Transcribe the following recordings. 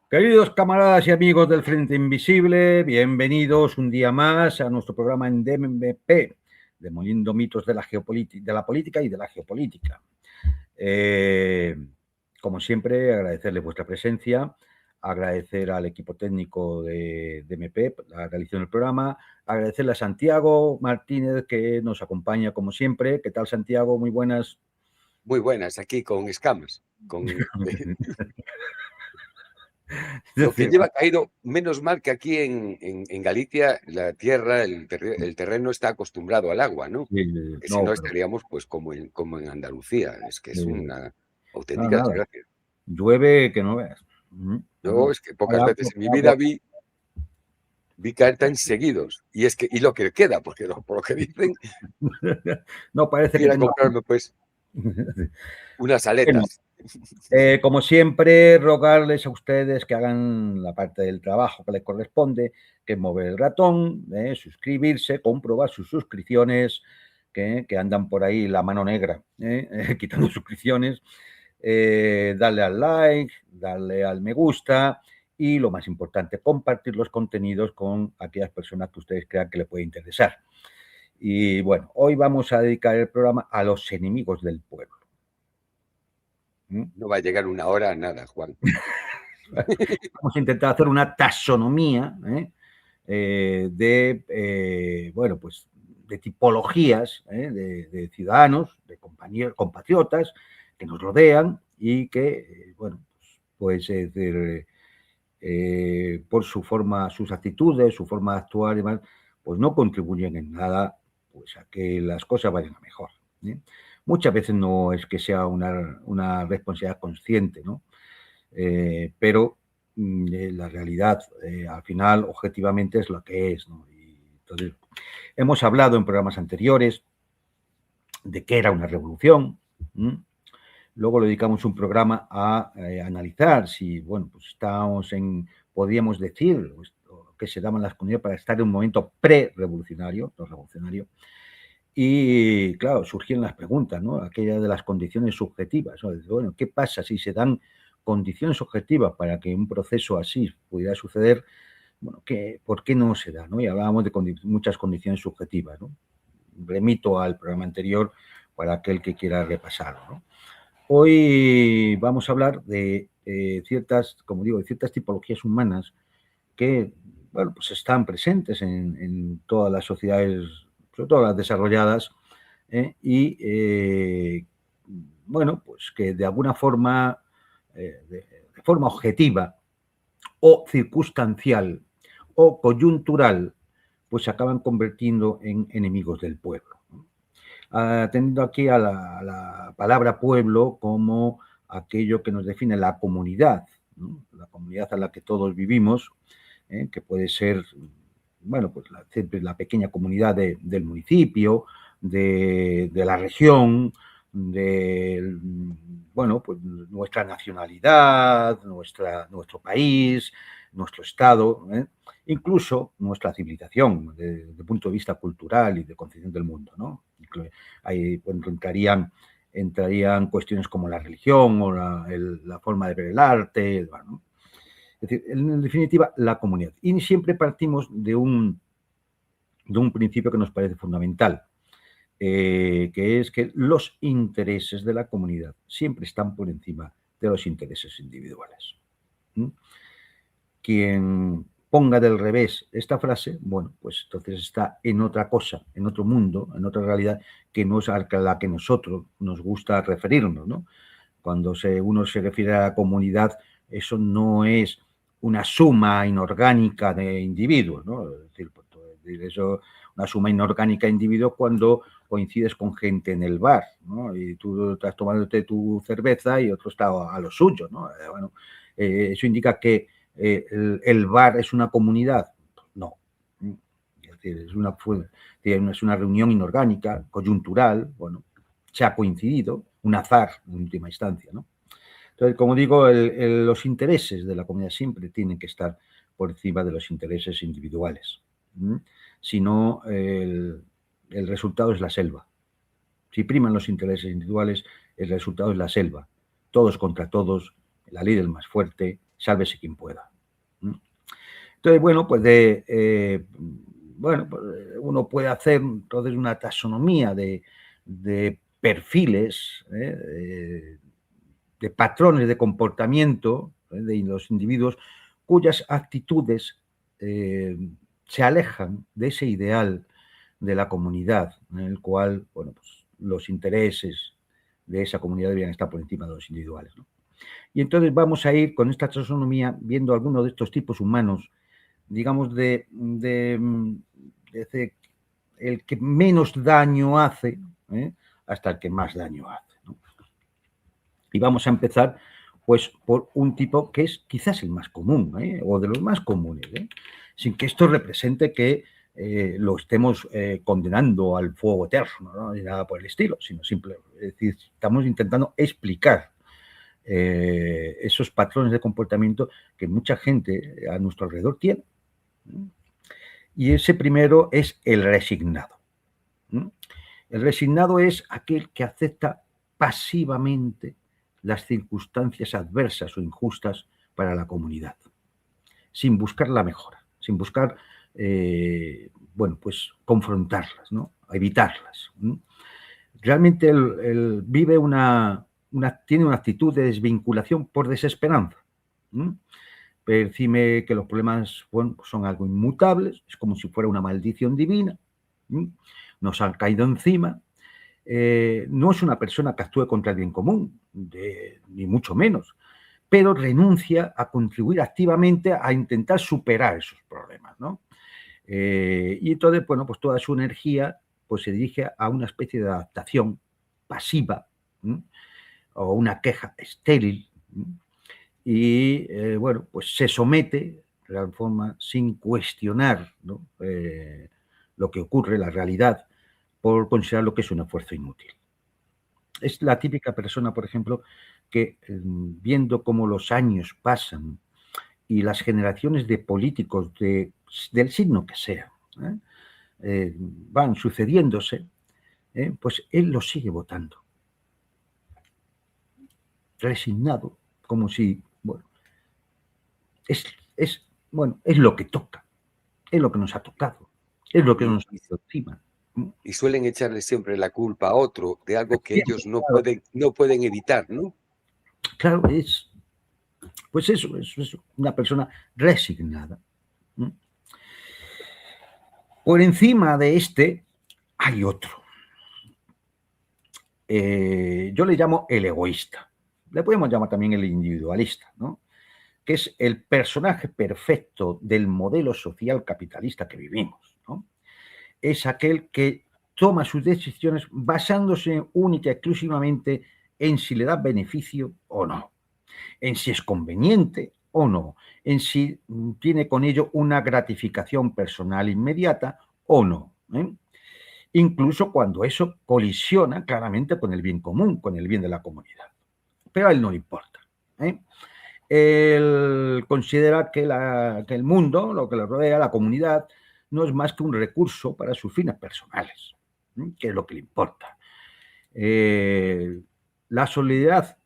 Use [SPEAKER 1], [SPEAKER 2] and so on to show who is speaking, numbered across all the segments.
[SPEAKER 1] Queridos camaradas y amigos del Frente Invisible, bienvenidos un día más a nuestro programa en DMP, Demoliendo mitos de la política y de la geopolítica. Como siempre, agradecerles vuestra presencia, agradecer al equipo técnico de DMP la realización del programa, agradecerle a Santiago Martínez que nos acompaña como siempre. ¿Qué tal, Santiago? Muy buenas.
[SPEAKER 2] Muy buenas, aquí con escamas. Lo que lleva caído, menos mal que aquí en Galicia la tierra, el terreno está acostumbrado al agua, ¿no? Porque si
[SPEAKER 1] No,
[SPEAKER 2] no
[SPEAKER 1] pero
[SPEAKER 2] estaríamos pues como en Andalucía, es que es una auténtica
[SPEAKER 1] nada,
[SPEAKER 2] desgracia.
[SPEAKER 1] llueve que no veas.
[SPEAKER 2] Yo es que pocas
[SPEAKER 1] Agua,
[SPEAKER 2] veces en mi vida
[SPEAKER 1] agua.
[SPEAKER 2] vi caer tan seguidos, y lo que queda, porque por lo que dicen,
[SPEAKER 1] No, parece que
[SPEAKER 2] ir a
[SPEAKER 1] tenga.
[SPEAKER 2] comprarme pues unas
[SPEAKER 1] Bueno,
[SPEAKER 2] aletas.
[SPEAKER 1] como siempre, rogarles a ustedes que hagan la parte del trabajo que les corresponde, que es mover el ratón, suscribirse, comprobar sus suscripciones, que andan por ahí la mano negra, quitando suscripciones, darle al like, darle al me gusta y, lo más importante, compartir los contenidos con aquellas personas que ustedes crean que les puede interesar. Y bueno, hoy vamos a dedicar el programa a los enemigos del pueblo.
[SPEAKER 2] No va a llegar una hora a nada, Juan.
[SPEAKER 1] Vamos a intentar hacer una taxonomía bueno, pues de tipologías de ciudadanos, de compatriotas que nos rodean y que, bueno, pues decir, por su forma, sus actitudes, su forma de actuar y demás, pues no contribuyen en nada pues a que las cosas vayan a mejor. Muchas veces no es que sea una responsabilidad consciente, ¿no? Pero la realidad, al final, objetivamente, es lo que es, ¿no? Y entonces, hemos hablado en programas anteriores de qué era una revolución. Luego le dedicamos un programa a analizar si, bueno, pues podríamos decir que se daban las condiciones para estar en un momento pre-revolucionario, no revolucionario. Y claro, surgieron las preguntas, ¿no? Aquella de las condiciones subjetivas, ¿no? Bueno, ¿qué pasa si se dan condiciones objetivas para que un proceso así pudiera suceder? Bueno, ¿por qué no se da, ¿no? Y hablábamos de muchas condiciones subjetivas, ¿no? Remito al programa anterior para aquel que quiera repasarlo, ¿no? Hoy vamos a hablar de ciertas, como digo, de ciertas tipologías humanas que, bueno, pues están presentes en todas las sociedades, sobre todo las desarrolladas, bueno, pues que de alguna forma, de forma objetiva o circunstancial o coyuntural, pues se acaban convirtiendo en enemigos del pueblo. Atendiendo aquí a la palabra pueblo como aquello que nos define la comunidad, ¿no? La comunidad a la que todos vivimos, que puede ser, bueno, pues la pequeña comunidad del municipio, de la región, de, bueno, pues nuestra nacionalidad, nuestro país, nuestro estado, incluso nuestra civilización, desde el punto de vista cultural y de concepción del mundo, ¿no? Ahí entrarían cuestiones como la religión o la forma de ver el arte, bueno. Es decir, en definitiva, la comunidad. Y siempre partimos de un principio que nos parece fundamental, que es que los intereses de la comunidad siempre están por encima de los intereses individuales. Quien ponga del revés esta frase, bueno, pues entonces está en otra cosa, en otro mundo, en otra realidad que no es a la que nosotros nos gusta referirnos, ¿no? Cuando uno se refiere a la comunidad, eso no es una suma inorgánica de individuos, ¿no? Es decir, eso, una suma inorgánica de individuos cuando coincides con gente en el bar, ¿no? Y tú estás tomándote tu cerveza y otro está a lo suyo, ¿no? Bueno, eso indica que el bar es una comunidad. No. Es decir, es una reunión inorgánica, coyuntural, bueno, se ha coincidido, un azar en última instancia, ¿no? Entonces, como digo, los intereses de la comunidad siempre tienen que estar por encima de los intereses individuales. Si no, el resultado es la selva. Si priman los intereses individuales, el resultado es la selva. Todos contra todos, la ley del más fuerte, sálvese quien pueda. Entonces, bueno, pues uno puede hacer entonces una taxonomía de perfiles, de patrones de comportamiento de los individuos cuyas actitudes se alejan de ese ideal de la comunidad, en el cual, bueno, pues, los intereses de esa comunidad deberían estar por encima de los individuales, ¿no? Y entonces vamos a ir con esta taxonomía viendo algunos de estos tipos humanos, digamos, desde el que menos daño hace, hasta el que más daño hace, ¿no? Y vamos a empezar, pues, por un tipo que es quizás el más común, o de los más comunes, sin que esto represente que lo estemos condenando al fuego eterno, ¿no? Ni nada por el estilo, sino simplemente, es decir, estamos intentando explicar esos patrones de comportamiento que mucha gente a nuestro alrededor tiene. Y ese primero es el resignado. El resignado es aquel que acepta pasivamente las circunstancias adversas o injustas para la comunidad, sin buscar la mejora, sin buscar, pues confrontarlas, ¿no? Evitarlas. Realmente él vive tiene una actitud de desvinculación por desesperanza. Percibe que los problemas, bueno, son algo inmutables, es como si fuera una maldición divina, nos han caído encima. No es una persona que actúe contra el bien común, ni mucho menos, pero renuncia a contribuir activamente a intentar superar esos problemas, ¿no? Y entonces, bueno, pues toda su energía pues se dirige a una especie de adaptación pasiva, o una queja estéril, y pues se somete de la forma sin cuestionar, ¿no? Lo que ocurre, la realidad, por considerar lo que es un esfuerzo inútil. Es la típica persona, por ejemplo, que viendo cómo los años pasan y las generaciones de políticos del signo que sea van sucediéndose, pues él los sigue votando. Resignado, como si, es lo que toca, es lo que nos ha tocado, es lo que nos hizo encima.
[SPEAKER 2] Y suelen echarle siempre la culpa a otro de algo que ellos no pueden evitar, ¿no?
[SPEAKER 1] Claro, pues eso es una persona resignada. Por encima de este hay otro. Yo le llamo el egoísta. Le podemos llamar también el individualista, ¿no? Que es el personaje perfecto del modelo social capitalista que vivimos, ¿no? Es aquel que toma sus decisiones basándose única y exclusivamente en si le da beneficio o no, en si es conveniente o no, en si tiene con ello una gratificación personal inmediata o no, incluso cuando eso colisiona claramente con el bien común, con el bien de la comunidad. Pero a él no le importa. Él considera que el mundo, lo que le rodea, la comunidad, no es más que un recurso para sus fines personales, que es lo que le importa. La solidaridad,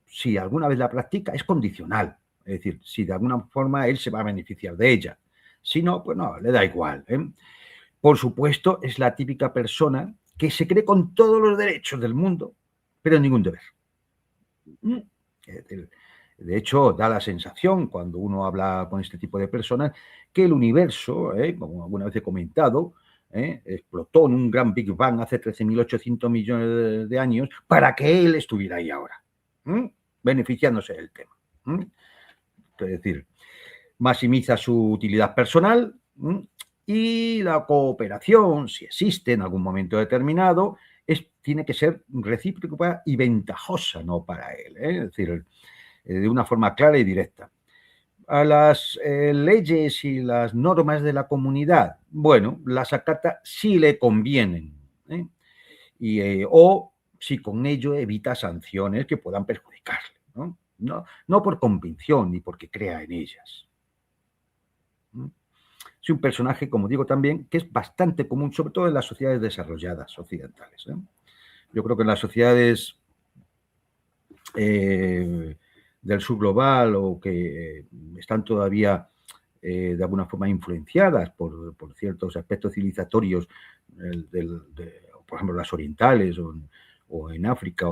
[SPEAKER 1] si alguna vez la practica, es condicional. Es decir, si de alguna forma él se va a beneficiar de ella. Si no, pues no, le da igual. Por supuesto, es la típica persona que se cree con todos los derechos del mundo, pero ningún deber. De hecho, da la sensación, cuando uno habla con este tipo de personas, que el universo, como alguna vez he comentado, explotó en un gran Big Bang hace 13.800 millones de años para que él estuviera ahí ahora, beneficiándose del tema. Es decir, maximiza su utilidad personal y la cooperación, si existe en algún momento determinado, tiene que ser recíproca y ventajosa, ¿no?, para él. Es decir, de una forma clara y directa. A las leyes y las normas de la comunidad, bueno, las acata si le convienen, o si con ello evita sanciones que puedan perjudicarle, ¿no? No por convicción ni porque crea en ellas. Es un personaje, como digo también, que es bastante común, sobre todo en las sociedades desarrolladas occidentales. Yo creo que en las sociedades del sur global o que están todavía de alguna forma influenciadas por ciertos aspectos civilizatorios, por ejemplo, las orientales o en África,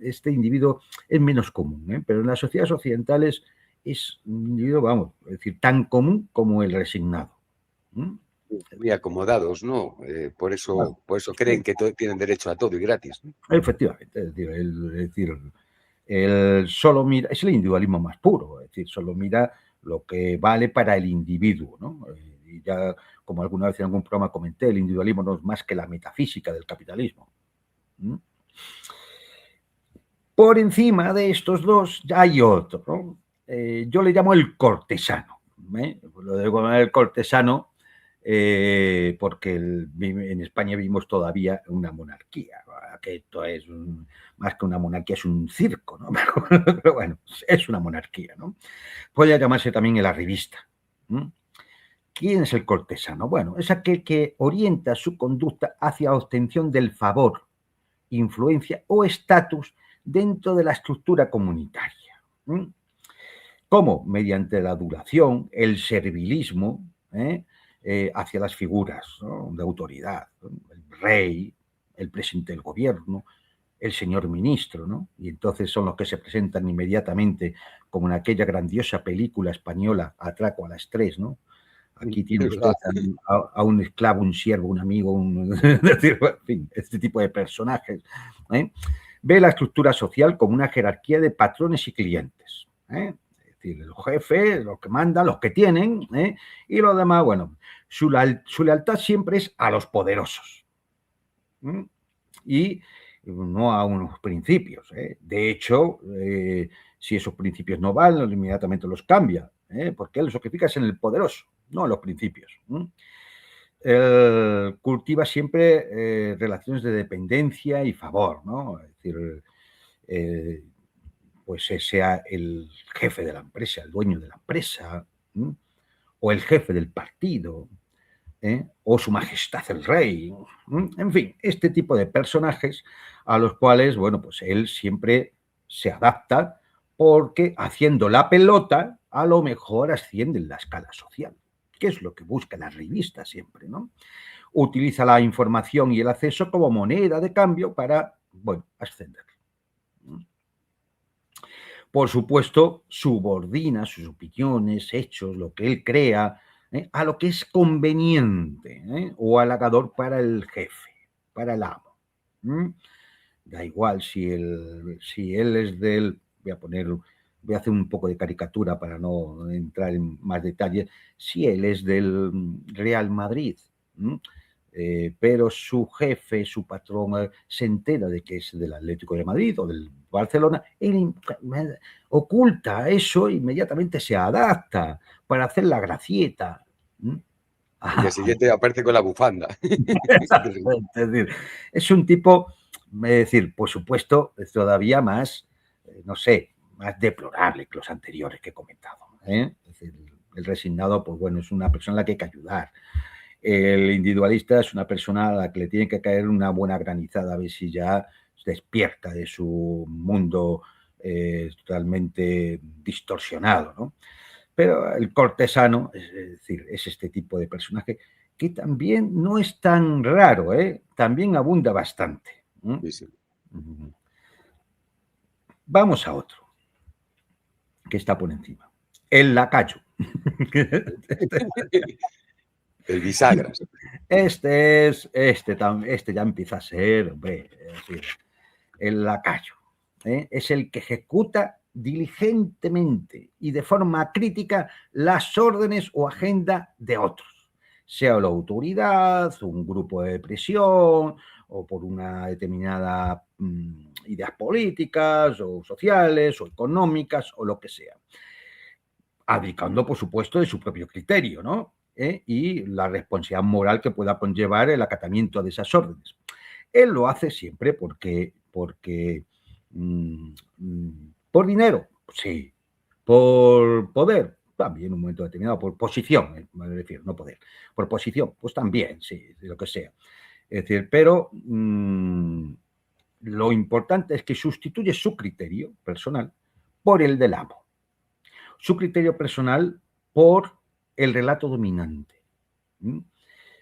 [SPEAKER 1] este individuo es menos común, pero en las sociedades occidentales es un individuo, vamos, es decir, tan común como el resignado.
[SPEAKER 2] Muy acomodados, ¿no? Por eso creen que tienen derecho a todo y gratis, ¿no?
[SPEAKER 1] Efectivamente, es decir, él solo mira, es el individualismo más puro, es decir, solo mira lo que vale para el individuo, ¿no? Y ya, como alguna vez en algún programa comenté, el individualismo no es más que la metafísica del capitalismo. Por encima de estos dos hay otro, ¿no? Yo le llamo el cortesano. Lo digo el cortesano porque en España vivimos todavía una monarquía, que esto es más que una monarquía, es un circo, ¿no? Pero bueno, es una monarquía, ¿no? Puede llamarse también el arribista. ¿Quién es el cortesano? Bueno, es aquel que orienta su conducta hacia la obtención del favor, influencia o estatus dentro de la estructura comunitaria. ¿Cómo? Mediante la adulación, el servilismo hacia las figuras, ¿no?, de autoridad, ¿no? El rey, el presidente del gobierno, el señor ministro, ¿no? Y entonces son los que se presentan inmediatamente como en aquella grandiosa película española Atraco a las 3, ¿no? Aquí tiene usted a un esclavo, un siervo, un amigo, en fin, este tipo de personajes. Ve la estructura social como una jerarquía de patrones y clientes. Es decir, los jefes, los que mandan, los que tienen, y los demás, bueno, su lealtad siempre es a los poderosos. Y no a unos principios. De hecho, si esos principios no valen, inmediatamente los cambia, porque él lo que fija es en el poderoso, no en los principios. Él cultiva siempre relaciones de dependencia y favor, ¿no? Es decir, pues sea el jefe de la empresa, el dueño de la empresa, o el jefe del partido, o su majestad el rey, en fin, este tipo de personajes a los cuales, bueno, pues él siempre se adapta porque haciendo la pelota a lo mejor asciende en la escala social, que es lo que busca la revista siempre, ¿no? Utiliza la información y el acceso como moneda de cambio para, bueno, ascender. Por supuesto, subordina sus opiniones, hechos, lo que él crea, a lo que es conveniente o halagador para el jefe, para el amo. Da igual si él es del, voy a hacer un poco de caricatura para no entrar en más detalles, si él es del Real Madrid, pero su jefe, su patrón, se entera de que es del Atlético de Madrid o del Barcelona, él oculta eso, inmediatamente se adapta para hacer la gracieta.
[SPEAKER 2] El día siguiente aparece con la bufanda.
[SPEAKER 1] Es decir, es un tipo, es decir, por supuesto, es todavía más, no sé, más deplorable que los anteriores que he comentado. Es decir, el resignado, pues bueno, es una persona a la que hay que ayudar. El individualista es una persona a la que le tiene que caer una buena granizada a ver si ya despierta de su mundo totalmente distorsionado, ¿no? Pero el cortesano, es decir, es este tipo de personaje que también no es tan raro, también abunda bastante.
[SPEAKER 2] Sí, sí.
[SPEAKER 1] Vamos a otro, que está por encima. El lacayo.
[SPEAKER 2] El bisagras.
[SPEAKER 1] Este ya empieza a ser, hombre, es decir, el lacayo. Es el que ejecuta diligentemente y de forma crítica las órdenes o agenda de otros, sea la autoridad, un grupo de presión o por una determinada ideas políticas o sociales o económicas o lo que sea, abdicando, por supuesto, de su propio criterio, ¿no? Y la responsabilidad moral que pueda conllevar el acatamiento de esas órdenes. Él lo hace siempre porque por dinero, sí, por poder, también en un momento determinado, por posición, me refiero, no poder, por posición, pues también, sí, de lo que sea. Es decir, pero lo importante es que sustituye su criterio personal por el del amo. Su criterio personal por el relato dominante.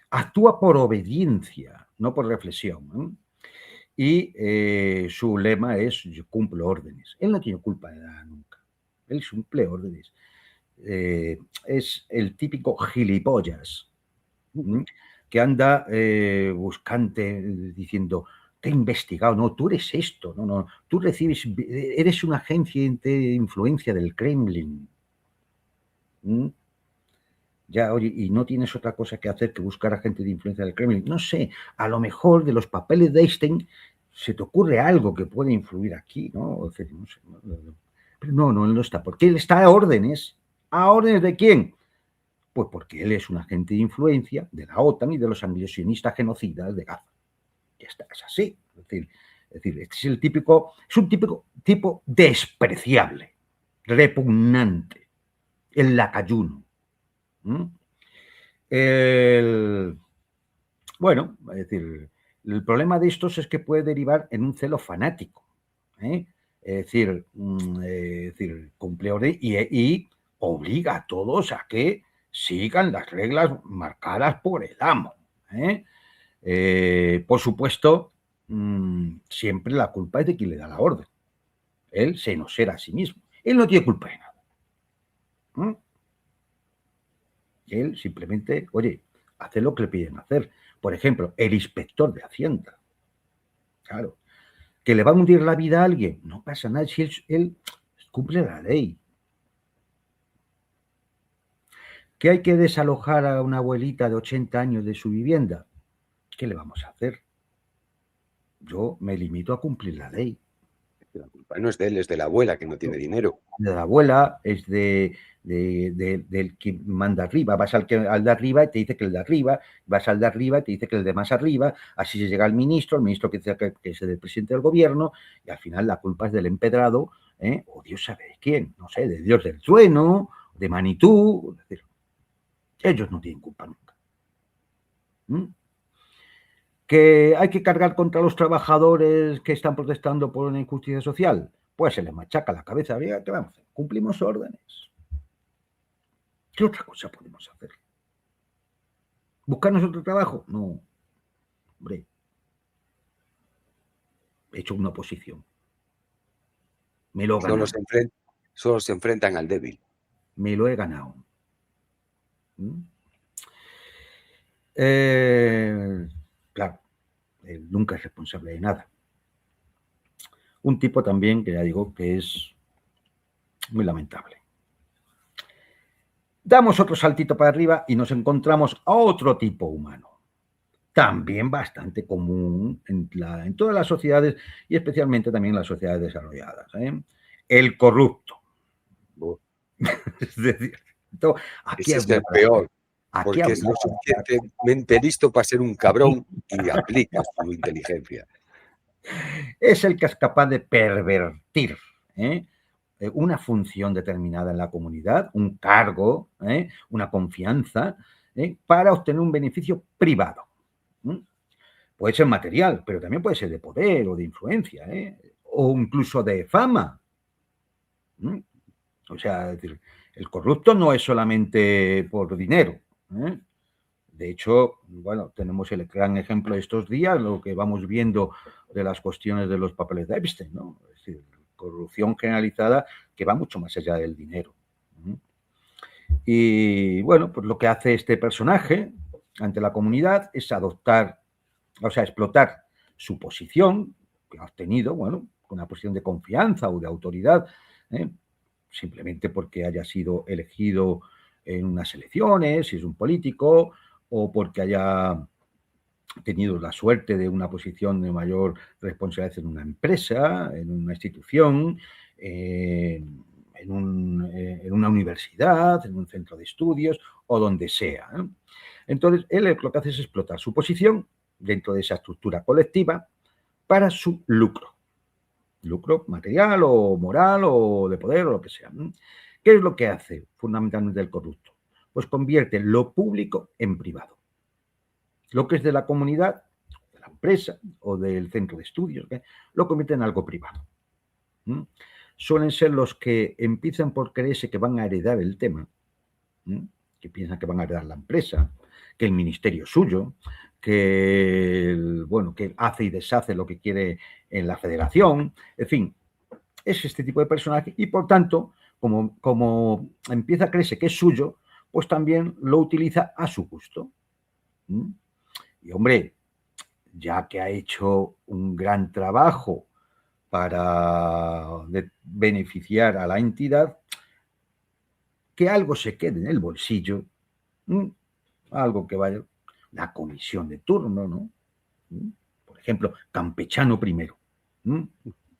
[SPEAKER 1] Actúa por obediencia, no por reflexión. Y su lema es: yo cumplo órdenes. Él no tiene culpa de nada nunca. Él cumple órdenes. Es el típico gilipollas que anda buscante, diciendo: te he investigado, no, tú eres esto, no, tú eres una agencia de influencia del Kremlin. Ya, oye, y no tienes otra cosa que hacer que buscar a gente de influencia del Kremlin. No sé, a lo mejor de los papeles de Einstein se te ocurre algo que puede influir aquí, ¿no? O sea, no sé, pero no, él no está. Porque él está a órdenes. ¿A órdenes de quién? Pues porque él es un agente de influencia de la OTAN y de los anglosionistas genocidas de Gaza. Ya está, es así. Es decir, este es el típico, es un típico tipo despreciable, repugnante, el lacayuno. Bueno, es decir, el problema de estos es que puede derivar en un celo fanático. Es decir, cumple orden y obliga a todos a que sigan las reglas marcadas por el amo. Por supuesto, siempre la culpa es de quien le da la orden. Él se enosera a sí mismo. Él no tiene culpa de nada. Él simplemente, oye, hace lo que le piden hacer. Por ejemplo, el inspector de Hacienda. Claro. ¿Que le va a hundir la vida a alguien? No pasa nada si él cumple la ley. ¿Que hay que desalojar a una abuelita de 80 años de su vivienda? ¿Qué le vamos a hacer? Yo me limito a cumplir la ley.
[SPEAKER 2] La culpa no es de él, es de la abuela que no tiene dinero.
[SPEAKER 1] De la abuela, es del que manda arriba. Vas al de arriba y te dice que el de arriba, vas al de arriba y te dice que el de más arriba, así se llega al ministro, el ministro que dice que es el presidente del gobierno, y al final la culpa es del empedrado, o Dios sabe de quién, no sé, de Dios del trueno, de Manitú. Es decir, ellos no tienen culpa nunca. ¿Que hay que cargar contra los trabajadores que están protestando por una injusticia social? Pues se les machaca la cabeza. ¿Qué vamos a hacer? Cumplimos órdenes. ¿Qué otra cosa podemos hacer? ¿Buscarnos otro trabajo? No. Hombre, he hecho una oposición. Me lo he ganado.
[SPEAKER 2] Solo se enfrentan al débil.
[SPEAKER 1] Me lo he ganado. Claro, él nunca es responsable de nada. Un tipo también que ya digo que es muy lamentable. Damos otro saltito para arriba y nos encontramos a otro tipo humano, también bastante común en todas las sociedades y especialmente también en las sociedades desarrolladas. El corrupto. Es decir,
[SPEAKER 2] aquí es el peor, porque es lo suficientemente listo para ser un cabrón y aplica su inteligencia.
[SPEAKER 1] Es el que es capaz de pervertir una función determinada en la comunidad, un cargo, una confianza, para obtener un beneficio privado. Puede ser material, pero también puede ser de poder o de influencia, o incluso de fama. O sea, es decir, el corrupto no es solamente por dinero. De hecho, bueno, tenemos el gran ejemplo de estos días, lo que vamos viendo de las cuestiones de los papeles de Epstein, ¿no? Es decir, corrupción generalizada que va mucho más allá del dinero. Y bueno, pues lo que hace este personaje ante la comunidad es explotar su posición que ha obtenido, bueno, con una posición de confianza o de autoridad, simplemente porque haya sido elegido en unas elecciones, si es un político, o porque haya tenido la suerte de una posición de mayor responsabilidad en una empresa, en una institución, en una universidad, en un centro de estudios o donde sea. Entonces, él lo que hace es explotar su posición dentro de esa estructura colectiva para su lucro. Lucro material o moral o de poder o lo que sea. ¿Qué es lo que hace fundamentalmente el corrupto? Pues convierte lo público en privado. Lo que es de la comunidad, empresa o del centro de estudios, lo convierte en algo privado. suelen ser los que empiezan por creerse que van a heredar el tema, que piensan que van a heredar la empresa, que el ministerio es suyo, que, bueno, que hace y deshace lo que quiere en la federación, en fin, es este tipo de personaje y por tanto, como empieza a creerse que es suyo, pues también lo utiliza a su gusto. Y hombre, ya que ha hecho un gran trabajo para beneficiar a la entidad, que algo se quede en el bolsillo, algo que vaya, la comisión de turno, ¿no? Por ejemplo, Campechano I,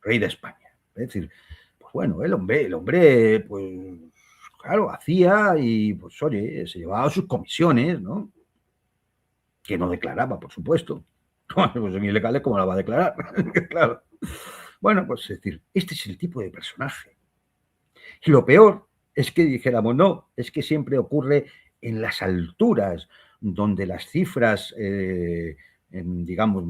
[SPEAKER 1] rey de España. Es decir, pues bueno, el hombre, pues claro, hacía y pues oye, se llevaba sus comisiones, ¿no? Que no declaraba, por supuesto. Pues son ilegales, ¿cómo la va a declarar? Claro. Bueno, pues es decir, este es el tipo de personaje. Y lo peor es que dijéramos, no, es que siempre ocurre en las alturas, donde las cifras, digamos,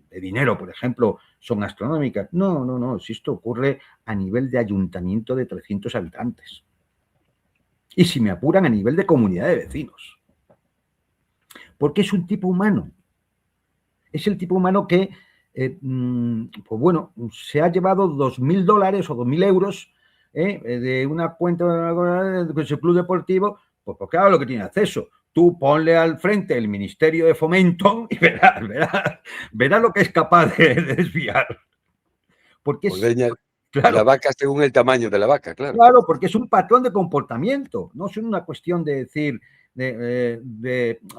[SPEAKER 1] de dinero, por ejemplo, son astronómicas. No, no, no, si esto ocurre a nivel de ayuntamiento de 300 habitantes. Y si me apuran, a nivel de comunidad de vecinos. Porque es un tipo humano. Es el tipo humano que, pues bueno, se ha llevado $2.000 o 2.000 euros de una cuenta de su club deportivo, pues claro, lo que tiene acceso. Tú ponle al frente el Ministerio de Fomento y verás lo que es capaz de desviar. Porque es,
[SPEAKER 2] Ordeña
[SPEAKER 1] claro,
[SPEAKER 2] la vaca según el tamaño de la vaca, claro.
[SPEAKER 1] Claro, porque es un patrón de comportamiento, no es una cuestión de decir,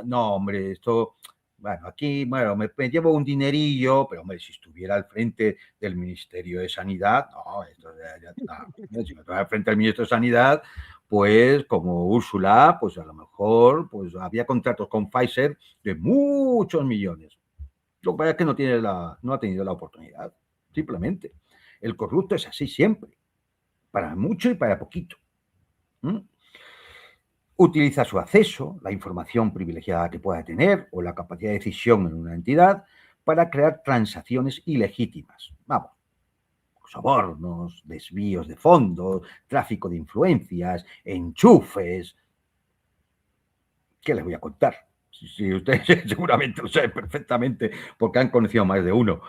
[SPEAKER 1] no, hombre, esto, bueno, aquí, bueno, me llevo un dinerillo, pero, hombre, si estuviera al frente del Ministerio de Sanidad, no, esto no, si me estuviera al frente del Ministro de Sanidad, pues, como Úrsula, pues a lo mejor, pues había contratos con Pfizer de muchos millones. Lo que pasa es que no ha tenido la oportunidad, simplemente. El corrupto es así siempre. Para mucho y para poquito. Utiliza su acceso, la información privilegiada que pueda tener o la capacidad de decisión en una entidad para crear transacciones ilegítimas. Vamos, sobornos, desvíos de fondos, tráfico de influencias, enchufes. ¿Qué les voy a contar? Si ustedes seguramente lo saben perfectamente porque han conocido más de uno.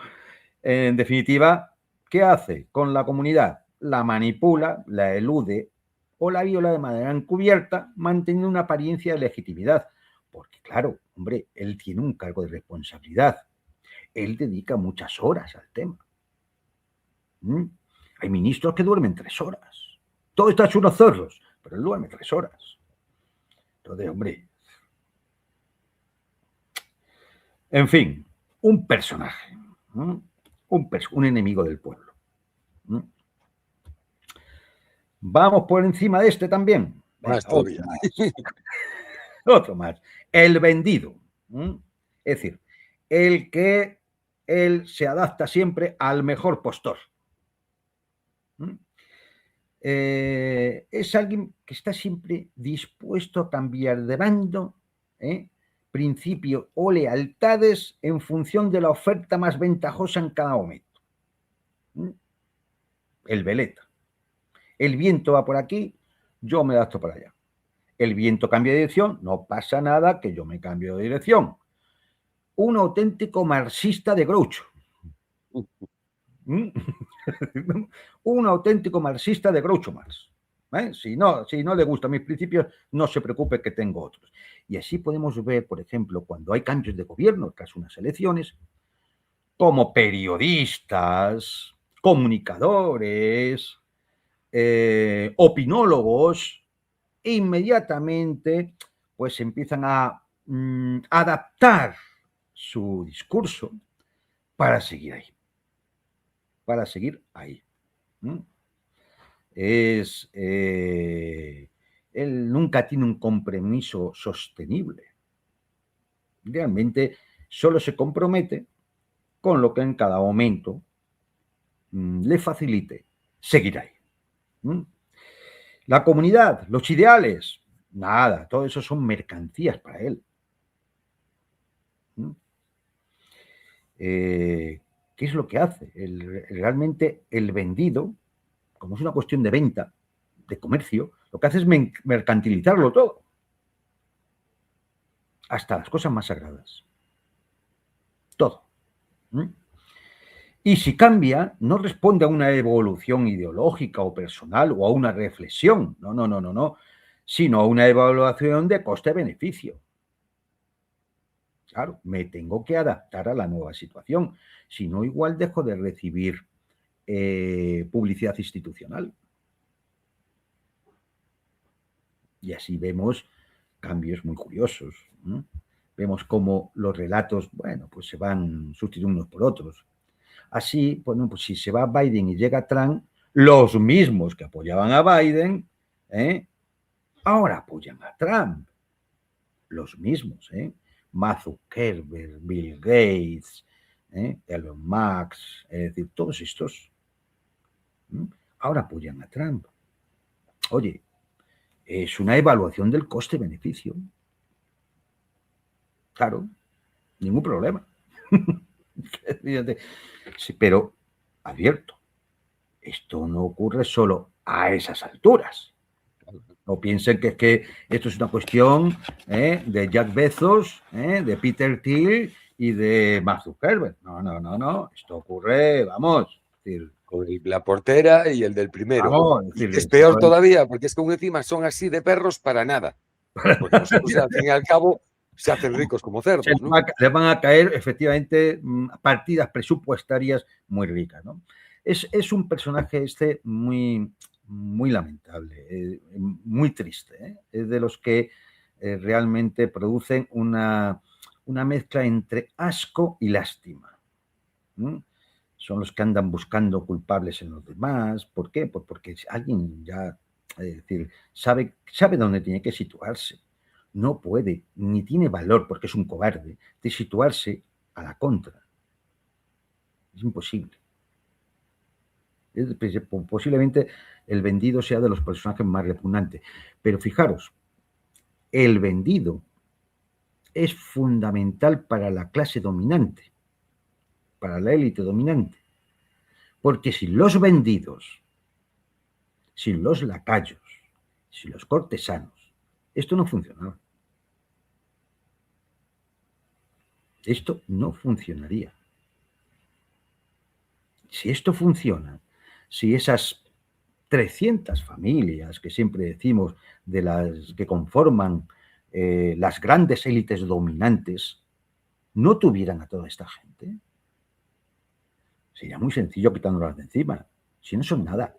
[SPEAKER 1] En definitiva, ¿qué hace con la comunidad? La manipula, la elude o la viola de manera encubierta, manteniendo una apariencia de legitimidad. Porque, claro, hombre, él tiene un cargo de responsabilidad. Él dedica muchas horas al tema. Hay ministros que duermen 3 horas. Todo está hecho unos zorros, pero él duerme 3 horas. Entonces, hombre. En fin, un personaje. Un enemigo del pueblo. Vamos por encima de este también.
[SPEAKER 2] Más todavía.
[SPEAKER 1] Otro más. El vendido. Es decir, el que él se adapta siempre al mejor postor. Es alguien que está siempre dispuesto a cambiar de bando, principio o lealtades en función de la oferta más ventajosa en cada momento. El veleta. El viento va por aquí, yo me adapto para allá. El viento cambia de dirección, no pasa nada que yo me cambio de dirección. Un auténtico marxista de Groucho. Un auténtico marxista de Groucho Marx. Si no le gustan mis principios, no se preocupe que tengo otros. Y así podemos ver, por ejemplo, cuando hay cambios de gobierno tras unas elecciones, como periodistas, comunicadores, opinólogos, inmediatamente pues empiezan a adaptar su discurso para seguir ahí. Para seguir ahí. Él nunca tiene un compromiso sostenible. Realmente solo se compromete con lo que en cada momento le facilite seguir ahí. La comunidad, los ideales, nada, todo eso son mercancías para él. ¿Qué es lo que hace? Realmente el vendido, como es una cuestión de venta, de comercio, lo que hace es mercantilizarlo todo. Hasta las cosas más sagradas. Todo. Y si cambia, no responde a una evolución ideológica o personal o a una reflexión, no, sino a una evaluación de coste-beneficio. Claro, me tengo que adaptar a la nueva situación, si no igual dejo de recibir publicidad institucional. Y así vemos cambios muy curiosos. Vemos cómo los relatos, bueno, pues se van sustituyendo unos por otros. Así, bueno, pues si se va Biden y llega Trump, los mismos que apoyaban a Biden, ahora apoyan a Trump. Los mismos, Mark Zuckerberg, Bill Gates, Elon Musk, es decir, todos estos, ahora apoyan a Trump. Oye, es una evaluación del coste-beneficio. Claro, ningún problema. Sí, pero advierto, esto no ocurre solo a esas alturas. No piensen que es que esto es una cuestión de Jack Bezos, de Peter Thiel y de Mark Zuckerberg. No. Esto ocurre, vamos.
[SPEAKER 2] Con la portera y el del primero.
[SPEAKER 1] Vamos,
[SPEAKER 2] Y es peor todavía, porque es que encima son así de perros para nada. Porque los otros, al fin y al cabo, se hacen ricos como cerdos, ¿no?
[SPEAKER 1] Les van a caer, efectivamente, partidas presupuestarias muy ricas, ¿no? Es un personaje muy lamentable, muy triste, es de los que realmente producen una mezcla entre asco y lástima. Son los que andan buscando culpables en los demás. ¿Por qué? Pues porque alguien ya, es decir, sabe dónde tiene que situarse. No puede, ni tiene valor, porque es un cobarde, de situarse a la contra. Es imposible. Posiblemente el vendido sea de los personajes más repugnantes. Pero fijaros, el vendido es fundamental para la clase dominante, para la élite dominante. Porque sin los vendidos, sin los lacayos, sin los cortesanos, esto no funcionaba. Esto no funcionaría. Si esto funciona, si esas 300 familias que siempre decimos de las que conforman las grandes élites dominantes no tuvieran a toda esta gente, sería muy sencillo quitándolas de encima. Si no son nada.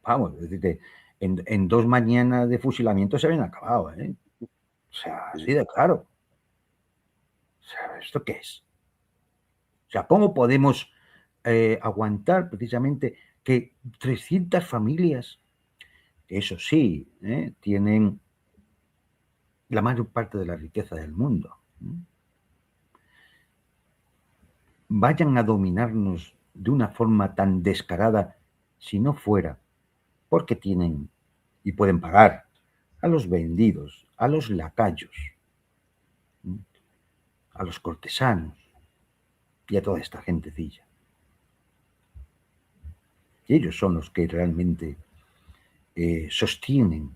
[SPEAKER 1] Vamos, es decir, que en 2 mañanas de fusilamiento se habían acabado, O sea, así de claro. O sea, ¿esto qué es? O sea, ¿cómo podemos aguantar precisamente que 300 familias, eso sí, tienen la mayor parte de la riqueza del mundo, vayan a dominarnos de una forma tan descarada si no fuera porque tienen y pueden pagar a los vendidos, a los lacayos, a los cortesanos y a toda esta gentecilla? Y ellos son los que realmente sostienen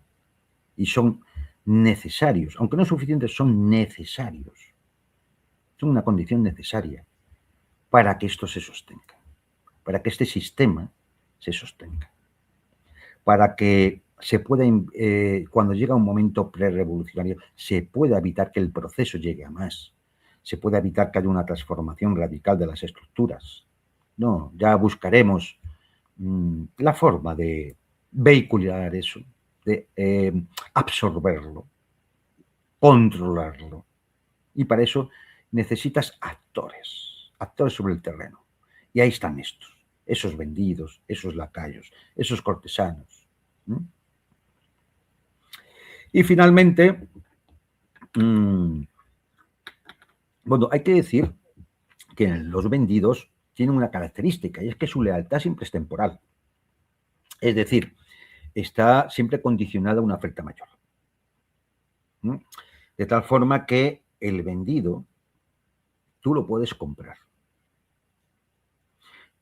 [SPEAKER 1] y son necesarios, aunque no suficientes, son necesarios. Son una condición necesaria para que esto se sostenga, para que este sistema se sostenga, para que se pueda, cuando llega un momento prerevolucionario, se pueda evitar que el proceso llegue a más, se pueda evitar que haya una transformación radical de las estructuras. No, ya buscaremos la forma de vehicular eso, de absorberlo, controlarlo. Y para eso necesitas actores sobre el terreno. Y ahí están estos, esos vendidos, esos lacayos, esos cortesanos. Y finalmente, bueno, hay que decir que los vendidos tienen una característica, y es que su lealtad siempre es temporal. Es decir, está siempre condicionada a una oferta mayor. De tal forma que el vendido, tú lo puedes comprar.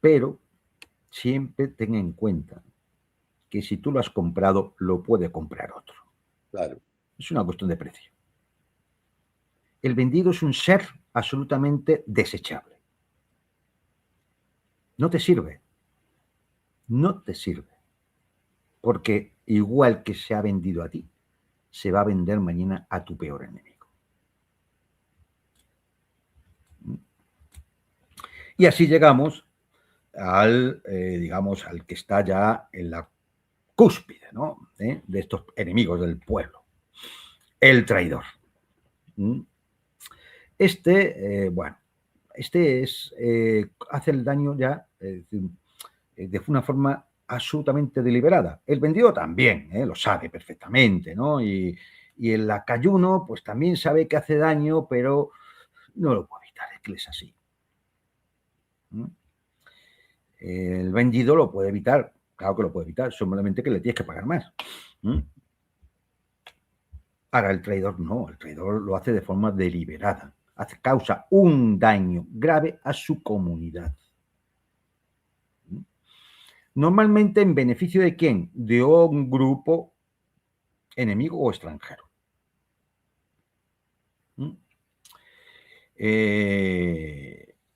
[SPEAKER 1] Pero siempre ten en cuenta que si tú lo has comprado, lo puede comprar otro.
[SPEAKER 2] Claro.
[SPEAKER 1] Es una cuestión de precio. El vendido es un ser absolutamente desechable. No te sirve. No te sirve. Porque igual que se ha vendido a ti, se va a vender mañana a tu peor enemigo. Y así llegamos al, digamos, al que está ya en la cúspide, ¿no? De estos enemigos del pueblo. El traidor. Bueno, este hace el daño ya de una forma absolutamente deliberada. El vendido también, lo sabe perfectamente, ¿no? Y el lacayuno, pues también sabe que hace daño, pero no lo puede evitar, es que es así. El vendido lo puede evitar, claro que lo puede evitar, solamente que le tienes que pagar más. Ahora, el traidor no, el traidor lo hace de forma deliberada, causa un daño grave a su comunidad. Normalmente en beneficio de ¿quién? De un grupo enemigo o extranjero.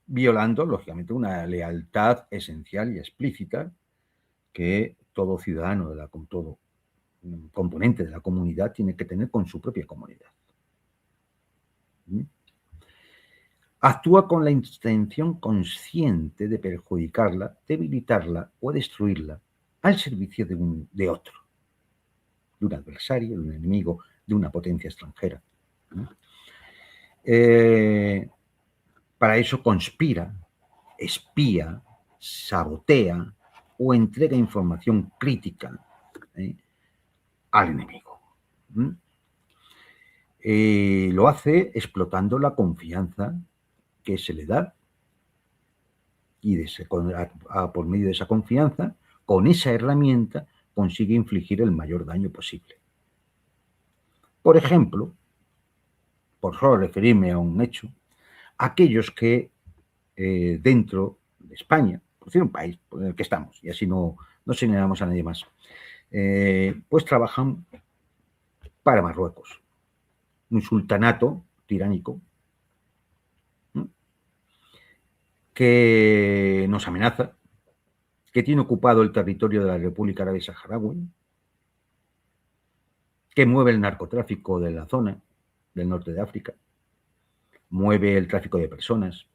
[SPEAKER 1] Violando, lógicamente, una lealtad esencial y explícita que todo ciudadano, todo componente de la comunidad tiene que tener con su propia comunidad. Actúa con la intención consciente de perjudicarla, debilitarla o destruirla al servicio de otro, de un adversario, de un enemigo, de una potencia extranjera. Para eso conspira, espía, sabotea o entrega información crítica al enemigo. Lo hace explotando la confianza que se le da y por medio de esa confianza, con esa herramienta, consigue infligir el mayor daño posible. Por ejemplo, por solo referirme a un hecho, aquellos que dentro de España, por decir un país en el que estamos, y así no señalamos a nadie más, pues trabajan para Marruecos, un sultanato tiránico que nos amenaza, que tiene ocupado el territorio de la República Árabe Saharaui, que mueve el narcotráfico de la zona del norte de África, mueve el tráfico de personas.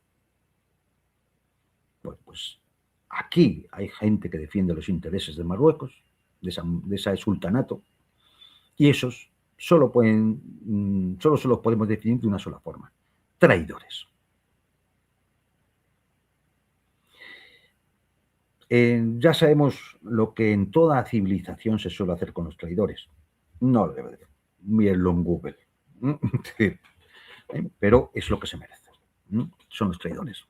[SPEAKER 1] Bueno, pues aquí hay gente que defiende los intereses de Marruecos, de ese sultanato, y esos solo se los podemos definir de una sola forma: traidores. Ya sabemos lo que en toda civilización se suele hacer con los traidores. No lo debe de mirarlo en Google. Pero es lo que se merece. Son los traidores.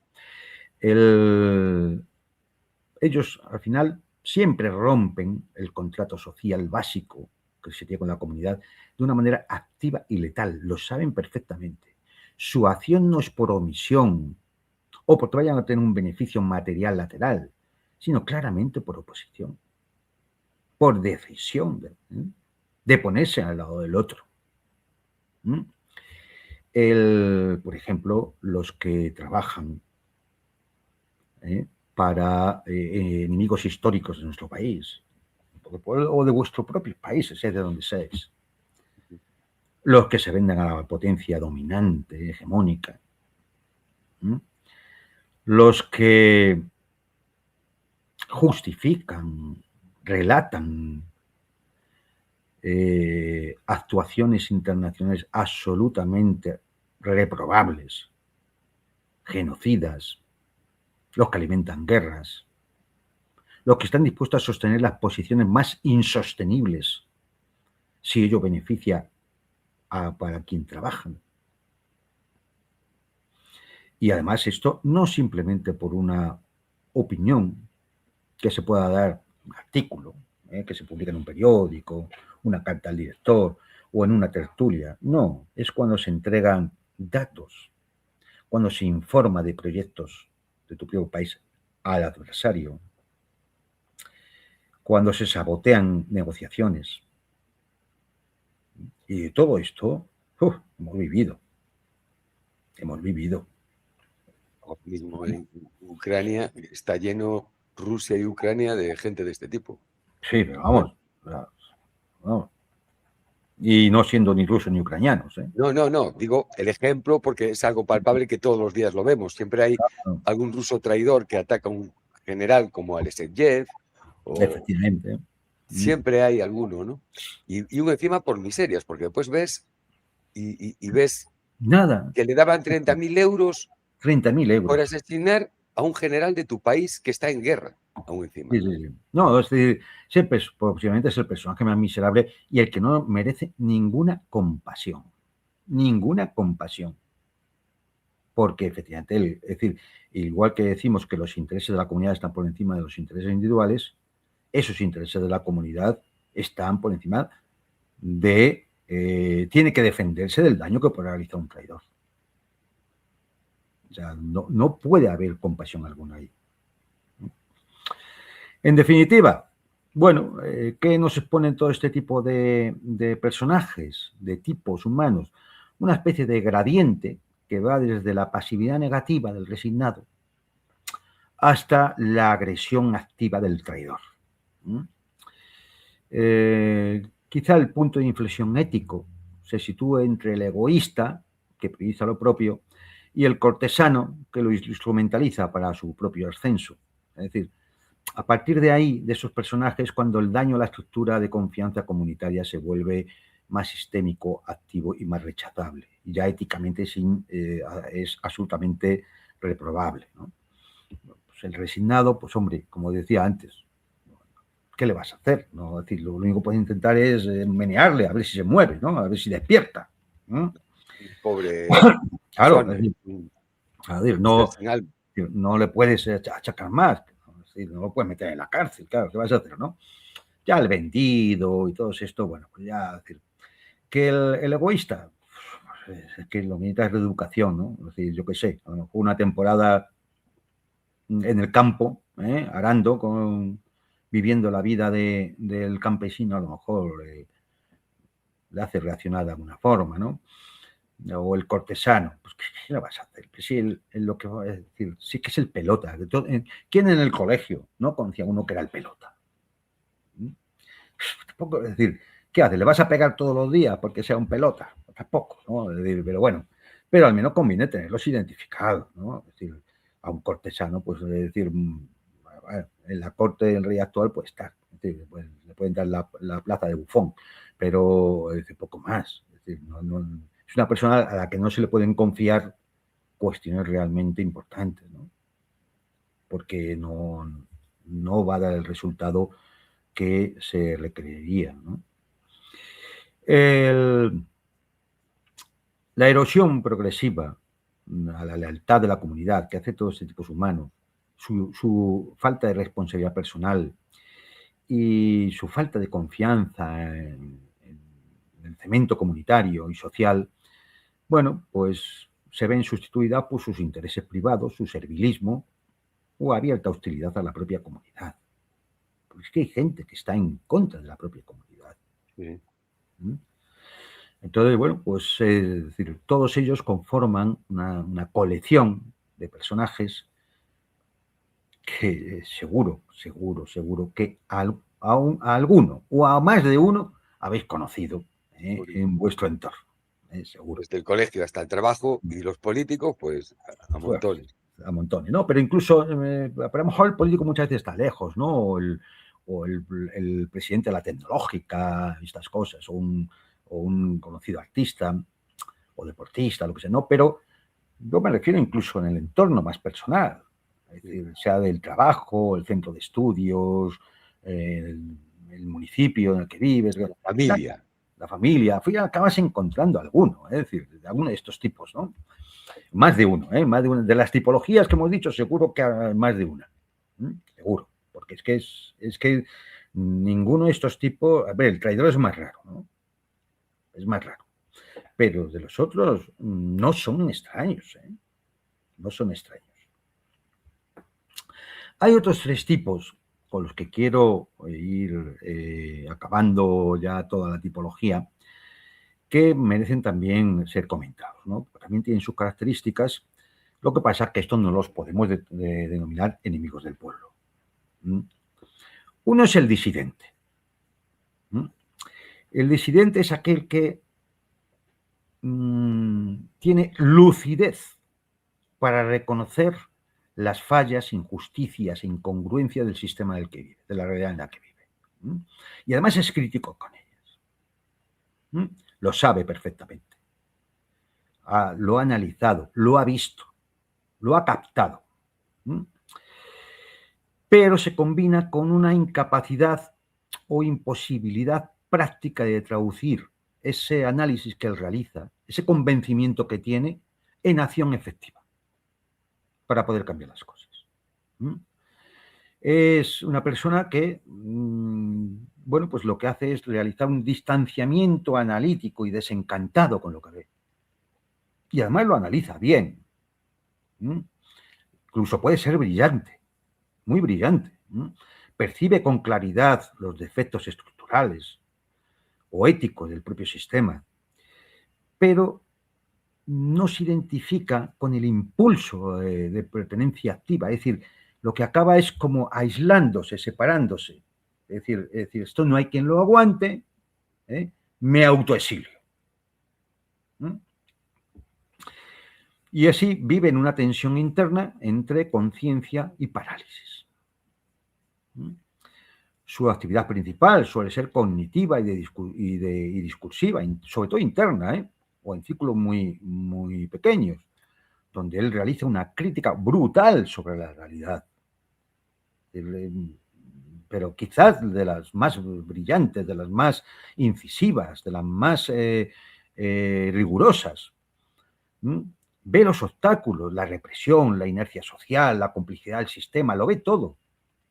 [SPEAKER 1] Ellos, al final, siempre rompen el contrato social básico que se tiene con la comunidad de una manera activa y letal. Lo saben perfectamente. Su acción no es por omisión o porque vayan a tener un beneficio material lateral, sino claramente por oposición, por decisión de ponerse al lado del otro. Por ejemplo, los que trabajan para enemigos históricos de nuestro país o de vuestro propio país, sea de donde seáis. Los que se venden a la potencia dominante, hegemónica. Los que justifican, relatan actuaciones internacionales absolutamente reprobables, genocidas, los que alimentan guerras, los que están dispuestos a sostener las posiciones más insostenibles si ello beneficia para quien trabajan. Y además esto no simplemente por una opinión que se pueda dar, un artículo que se publica en un periódico, una carta al director o en una tertulia. No, es cuando se entregan datos, cuando se informa de proyectos de tu propio país al adversario, cuando se sabotean negociaciones. Y todo esto hemos vivido. Hemos vivido.
[SPEAKER 2] Ahora mismo en Ucrania está lleno, Rusia y Ucrania, de gente de este tipo.
[SPEAKER 1] Sí, pero vamos. Y no siendo ni rusos ni ucranianos.
[SPEAKER 2] No. Digo el ejemplo porque es algo palpable que todos los días lo vemos. Siempre hay algún ruso traidor que ataca a un general como Alexeyev.
[SPEAKER 1] Efectivamente.
[SPEAKER 2] Siempre hay alguno, ¿no? Y uno encima por miserias, porque después ves y ves
[SPEAKER 1] nada
[SPEAKER 2] que le daban 30.000 euros
[SPEAKER 1] 30.000 euros
[SPEAKER 2] por asesinar a un general de tu país que está en guerra, aún encima.
[SPEAKER 1] Sí. No, es decir, posiblemente es el personaje más miserable y el que no merece ninguna compasión. Ninguna compasión. Porque efectivamente, es decir, igual que decimos que los intereses de la comunidad están por encima de los intereses individuales, esos intereses de la comunidad están por encima de... tiene que defenderse del daño que puede realizar un traidor. O sea, no puede haber compasión alguna ahí. En definitiva, bueno, ¿qué nos exponen todo este tipo de personajes, de tipos humanos? Una especie de gradiente que va desde la pasividad negativa del resignado hasta la agresión activa del traidor. Quizá el punto de inflexión ético se sitúa entre el egoísta, que prioriza lo propio, y el cortesano, que lo instrumentaliza para su propio ascenso. Es decir, a partir de ahí, de esos personajes, cuando el daño a la estructura de confianza comunitaria se vuelve más sistémico, activo y más rechazable. Y ya éticamente es absolutamente reprobable, ¿no? Pues el resignado, pues hombre, como decía antes, ¿qué le vas a hacer? ¿No? Es decir, lo único que puedes intentar es menearle, a ver si se mueve, ¿no? A ver si despierta.
[SPEAKER 2] Pobre.
[SPEAKER 1] Claro,
[SPEAKER 2] es
[SPEAKER 1] decir, no le puedes achacar más. No lo puedes meter en la cárcel, claro, ¿qué vas a hacer, no? Ya el vendido y todo esto, bueno, pues ya, es decir, que el egoísta, pues es que lo que necesita es reeducación, ¿no? Es decir, yo qué sé, a lo mejor una temporada en el campo, arando, viviendo la vida del campesino, a lo mejor le hace reaccionar de alguna forma, ¿no? O el cortesano, pues ¿qué le vas a hacer? Que si lo que va a decir, sí que es el pelota. ¿Quién en el colegio no conocía a uno que era el pelota? Tampoco, es decir, ¿qué hace? ¿Le vas a pegar todos los días porque sea un pelota? Tampoco, ¿no? Es decir, pero bueno, pero al menos conviene tenerlos identificados, ¿no? Es decir, a un cortesano, pues es decir, en la corte del rey actual puede estar, es decir, pues, le pueden dar la plaza de bufón, pero es decir, poco más. Es decir, es una persona a la que no se le pueden confiar cuestiones realmente importantes, ¿no? Porque no va a dar el resultado que se requeriría, ¿no? La erosión progresiva a la lealtad de la comunidad que hace todos estos tipos humanos, su falta de responsabilidad personal y su falta de confianza en el cemento comunitario y social, bueno, pues se ven sustituidas por sus intereses privados, su servilismo o abierta hostilidad a la propia comunidad. Porque es que hay gente que está en contra de la propia comunidad.
[SPEAKER 2] Sí.
[SPEAKER 1] Entonces, bueno, pues es decir, todos ellos conforman una colección de personajes que seguro que a alguno o a más de uno habéis conocido en vuestro entorno. Seguro.
[SPEAKER 2] Desde el colegio hasta el trabajo y los políticos, pues a montones.
[SPEAKER 1] A montones, ¿no? Pero incluso, a lo mejor el político muchas veces está lejos, ¿no? O el presidente de la tecnológica, estas cosas, o un conocido artista o deportista, lo que sea, ¿no? Pero yo me refiero incluso en el entorno más personal, es decir, sea del trabajo, el centro de estudios, el municipio en el que vives,
[SPEAKER 2] la familia.
[SPEAKER 1] La familia, al final acabas encontrando alguno, es decir, de alguno de estos tipos, ¿no? Más de uno, más de una. De las tipologías que hemos dicho, seguro que hay más de una. Seguro. Porque es que ninguno de estos tipos. A ver, el traidor es más raro, ¿no? Es más raro. Pero de los otros no son extraños, No son extraños. Hay otros tres tipos con los que quiero ir acabando ya toda la tipología, que merecen también ser comentados, ¿no? También tienen sus características, lo que pasa es que estos no los podemos denominar enemigos del pueblo. Uno es el disidente. El disidente es aquel que tiene lucidez para reconocer las fallas, injusticias e incongruencias del sistema en el que vive, de la realidad en la que vive. Y además es crítico con ellas. Lo sabe perfectamente. Lo ha analizado, lo ha visto, lo ha captado. Pero se combina con una incapacidad o imposibilidad práctica de traducir ese análisis que él realiza, ese convencimiento que tiene, en acción efectiva para poder cambiar las cosas. Es una persona que, bueno, pues lo que hace es realizar un distanciamiento analítico y desencantado con lo que ve. Y además lo analiza bien. Incluso puede ser brillante, muy brillante. Percibe con claridad los defectos estructurales o éticos del propio sistema, pero no se identifica con el impulso de pertenencia activa, es decir, lo que acaba es como aislándose, separándose. Es decir, esto no hay quien lo aguante, me autoexilio. Y así vive en una tensión interna entre conciencia y parálisis. Su actividad principal suele ser cognitiva y discursiva, sobre todo interna, o en círculos muy, muy pequeños, donde él realiza una crítica brutal sobre la realidad. Pero quizás de las más brillantes, de las más incisivas, de las más rigurosas. Ve los obstáculos, la represión, la inercia social, la complicidad del sistema, lo ve todo,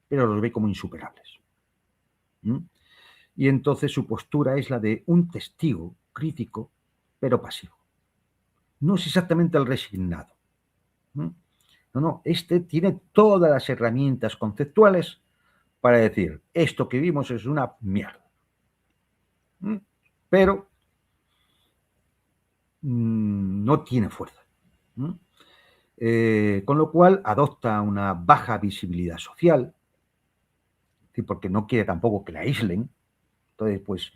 [SPEAKER 1] pero los ve como insuperables. Y entonces su postura es la de un testigo crítico, pero pasivo. No es exactamente el resignado. No, este tiene todas las herramientas conceptuales para decir, esto que vimos es una mierda. Pero no tiene fuerza. Con lo cual adopta una baja visibilidad social, porque no quiere tampoco que la aíslen. Entonces, pues,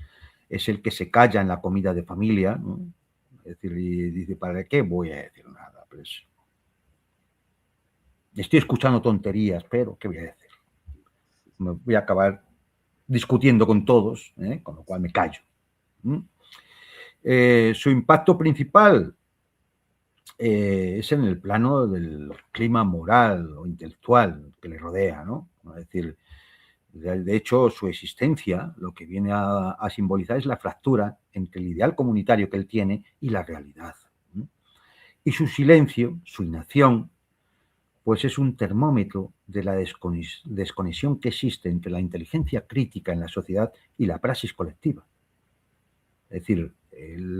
[SPEAKER 1] es el que se calla en la comida de familia, ¿no? Es decir, y dice, ¿para qué voy a decir nada? Pues, estoy escuchando tonterías, pero ¿qué voy a decir? Me voy a acabar discutiendo con todos, con lo cual me callo. Su impacto principal es en el plano del clima moral o intelectual que le rodea, ¿no? Es decir, de hecho, su existencia lo que viene a simbolizar es la fractura entre el ideal comunitario que él tiene y la realidad. Y su silencio, su inacción, pues es un termómetro de la desconexión que existe entre la inteligencia crítica en la sociedad y la praxis colectiva. Es decir,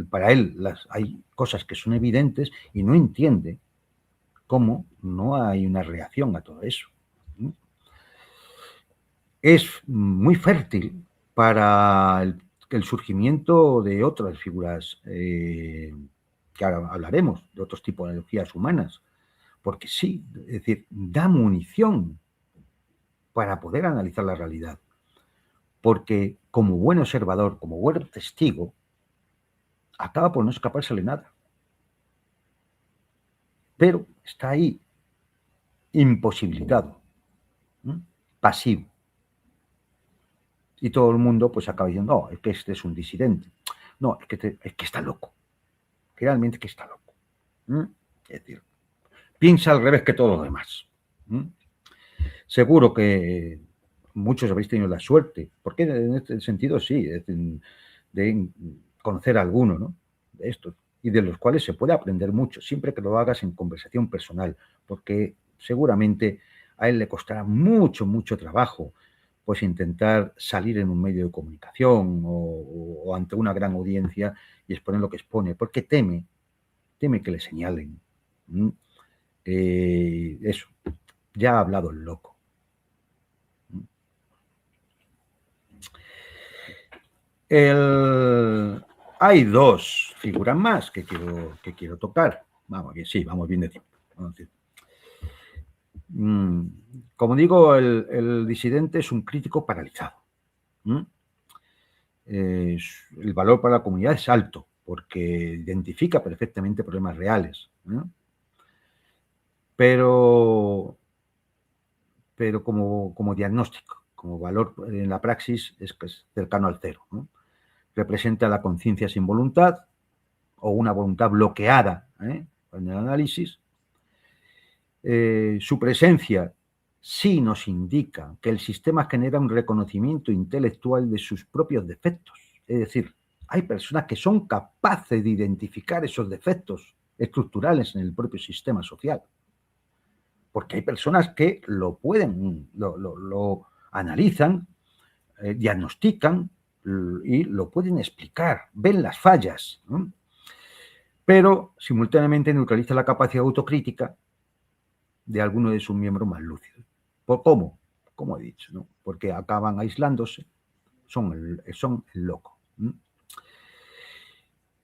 [SPEAKER 1] para él hay cosas que son evidentes y no entiende cómo no hay una reacción a todo eso. Es muy fértil para el surgimiento de otras figuras que ahora hablaremos, de otros tipos de energías humanas, porque sí, es decir, da munición para poder analizar la realidad, porque como buen observador, como buen testigo, acaba por no escapársele nada, pero está ahí, imposibilitado, pasivo. Y todo el mundo pues acaba diciendo, no, es que este es un disidente. No, es que está loco. Realmente que está loco. Es decir, piensa al revés que todos los demás. Seguro que muchos habéis tenido la suerte, porque en este sentido sí, de conocer a alguno, ¿no? De estos, y de los cuales se puede aprender mucho, siempre que lo hagas en conversación personal, porque seguramente a él le costará mucho, mucho trabajo pues intentar salir en un medio de comunicación o ante una gran audiencia y exponer lo que expone, porque teme que le señalen. Eso, ya ha hablado el loco. Hay dos figuras más que quiero tocar. Vamos bien, sí, vamos bien de tiempo. Como digo, el disidente es un crítico paralizado. El valor para la comunidad es alto porque identifica perfectamente problemas reales. Pero como diagnóstico, como valor en la praxis, es cercano al cero. Representa la conciencia sin voluntad o una voluntad bloqueada en el análisis. Su presencia sí nos indica que el sistema genera un reconocimiento intelectual de sus propios defectos. Es decir, hay personas que son capaces de identificar esos defectos estructurales en el propio sistema social. Porque hay personas que lo pueden, lo analizan, diagnostican y lo pueden explicar, ven las fallas, ¿no? Pero simultáneamente neutraliza la capacidad autocrítica de alguno de sus miembros más lúcidos. ¿Cómo? Como he dicho, ¿no? Porque acaban aislándose, son el loco.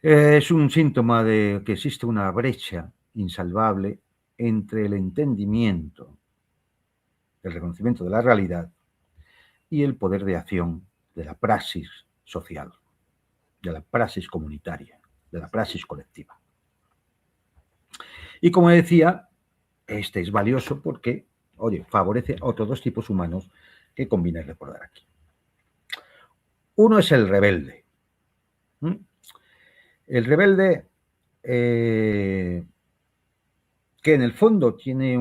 [SPEAKER 1] Es un síntoma de que existe una brecha insalvable entre el entendimiento, el reconocimiento de la realidad y el poder de acción de la praxis social, de la praxis comunitaria, de la praxis colectiva. Y como decía, este es valioso porque, oye, favorece a otros dos tipos humanos que conviene recordar aquí. Uno es el rebelde. El rebelde, que en el fondo tiene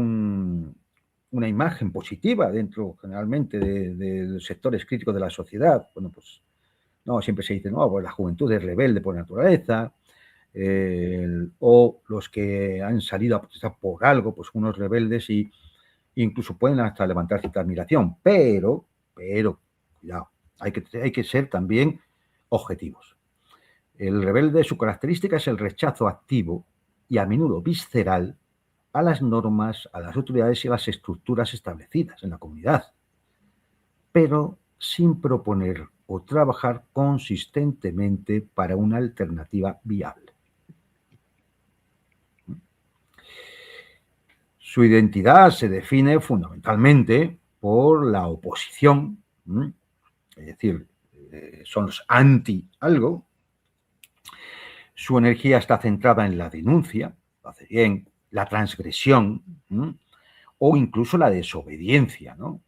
[SPEAKER 1] una imagen positiva dentro, generalmente, de los sectores críticos de la sociedad. Bueno, pues, no, siempre se dice, no, pues la juventud es rebelde por naturaleza, o los que han salido a protestar por algo, pues unos rebeldes y incluso pueden hasta levantar cierta admiración, pero, cuidado, hay que ser también objetivos. El rebelde, su característica es el rechazo activo y a menudo visceral a las normas, a las autoridades y a las estructuras establecidas en la comunidad, pero sin proponer o trabajar consistentemente para una alternativa viable. Su identidad se define fundamentalmente por la oposición, es decir, son los anti-algo. Su energía está centrada en la denuncia, lo hace bien, la transgresión, o incluso la desobediencia, ¿no?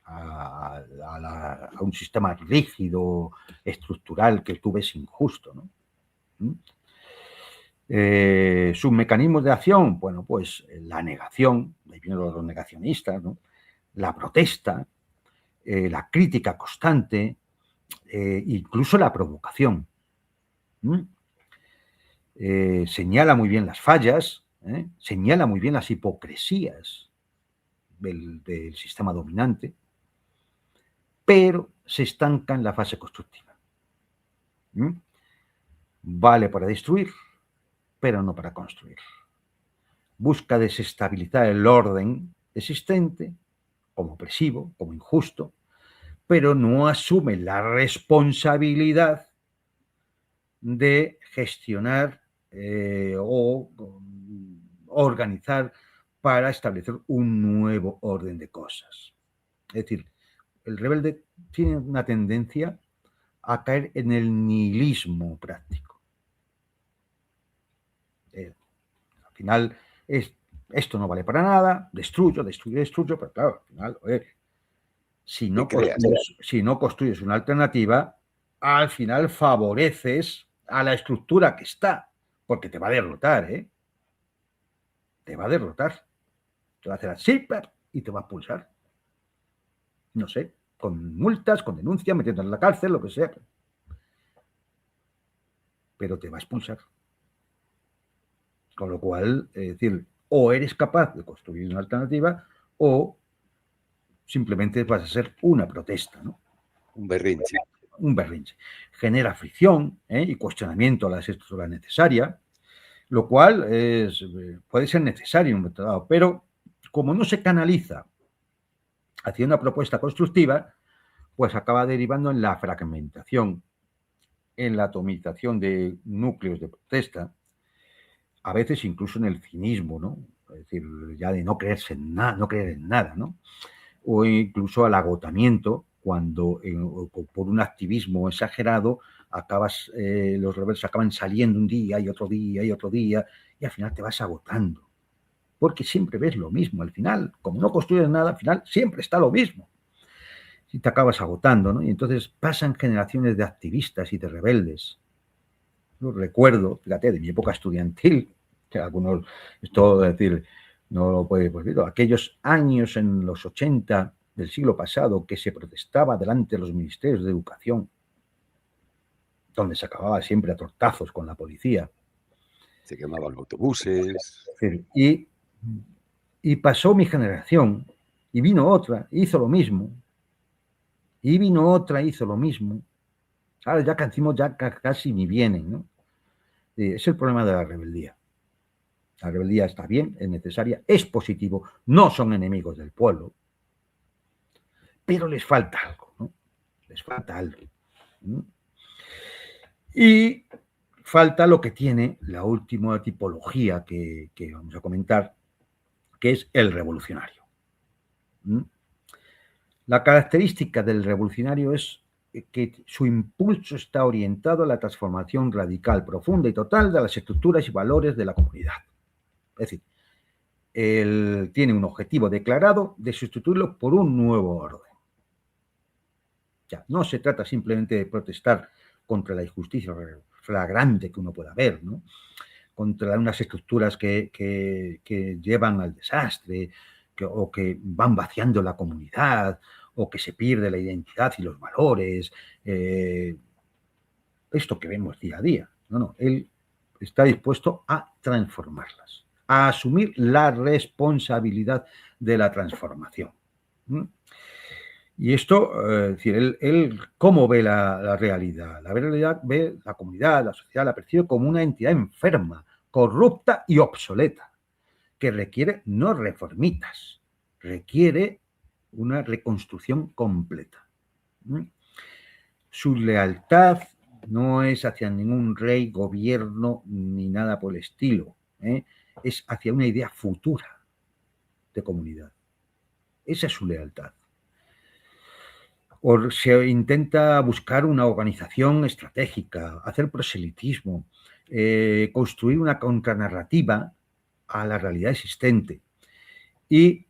[SPEAKER 1] a un sistema rígido, estructural, que tú ves injusto, ¿no? Sus mecanismos de acción, bueno, pues la negación, ahí vienen los negacionistas, ¿no? La protesta, la crítica constante, incluso la provocación. Señala muy bien las fallas, señala muy bien las hipocresías del sistema dominante, pero se estanca en la fase constructiva. Vale para destruir, pero no para construir. Busca desestabilizar el orden existente como opresivo, como injusto, pero no asume la responsabilidad de gestionar o organizar para establecer un nuevo orden de cosas. Es decir, el rebelde tiene una tendencia a caer en el nihilismo práctico. Al final, esto no vale para nada, destruyo, pero claro, al final, si no construyes una alternativa, al final favoreces a la estructura que está, porque te va a derrotar, te va a derrotar. Te va a hacer así y te va a expulsar. No sé, con multas, con denuncias, metiendo en la cárcel, lo que sea. Pero te va a expulsar. Con lo cual, es decir, o eres capaz de construir una alternativa o simplemente vas a ser una protesta, ¿no?
[SPEAKER 2] Un berrinche.
[SPEAKER 1] Un berrinche. Genera fricción y cuestionamiento a las estructuras necesarias, lo cual puede ser necesario en un momento dado, pero como no se canaliza hacia una propuesta constructiva, pues acaba derivando en la fragmentación en la atomización de núcleos de protesta, a veces incluso en el cinismo, ¿no? Es decir, ya de no creerse en nada, no creer en nada, ¿no? O incluso al agotamiento, cuando por un activismo exagerado los rebeldes acaban saliendo un día y otro día y otro día, y al final te vas agotando. Porque siempre ves lo mismo. Al final, como no construyes nada, al final siempre está lo mismo. Y te acabas agotando, ¿no? Y entonces pasan generaciones de activistas y de rebeldes. Yo recuerdo, fíjate, de mi época estudiantil, que algunos, esto es decir, no lo puede olvidar, aquellos años en los 80 del siglo pasado que se protestaba delante de los ministerios de educación, donde se acababa siempre a tortazos con la policía.
[SPEAKER 2] Se quemaban autobuses.
[SPEAKER 1] Y pasó mi generación, y vino otra, hizo lo mismo, y vino otra, hizo lo mismo. Ahora ya casi ni vienen, ¿no? Es el problema de la rebeldía. La rebeldía está bien, es necesaria, es positivo, no son enemigos del pueblo, pero les falta algo, ¿no? Les falta algo, ¿no? Y falta lo que tiene la última tipología que vamos a comentar, que es el revolucionario. La característica del revolucionario es que su impulso está orientado a la transformación radical, profunda y total de las estructuras y valores de la comunidad. Es decir, él tiene un objetivo declarado de sustituirlo por un nuevo orden. Ya, no se trata simplemente de protestar contra la injusticia flagrante que uno pueda ver, ¿no? Contra unas estructuras que llevan al desastre, o que van vaciando la comunidad, o que se pierde la identidad y los valores. Esto que vemos día a día. No, él está dispuesto a transformarlas, a asumir la responsabilidad de la transformación. Y esto, es decir, él ¿cómo ve la realidad? La realidad ve la comunidad, la sociedad, la percibe como una entidad enferma, corrupta y obsoleta, que requiere no reformitas, requiere una reconstrucción completa. Su lealtad no es hacia ningún rey, gobierno, ni nada por el estilo, es hacia una idea futura de comunidad. Esa es su lealtad. O se intenta buscar una organización estratégica, hacer proselitismo, construir una contranarrativa a la realidad existente. Y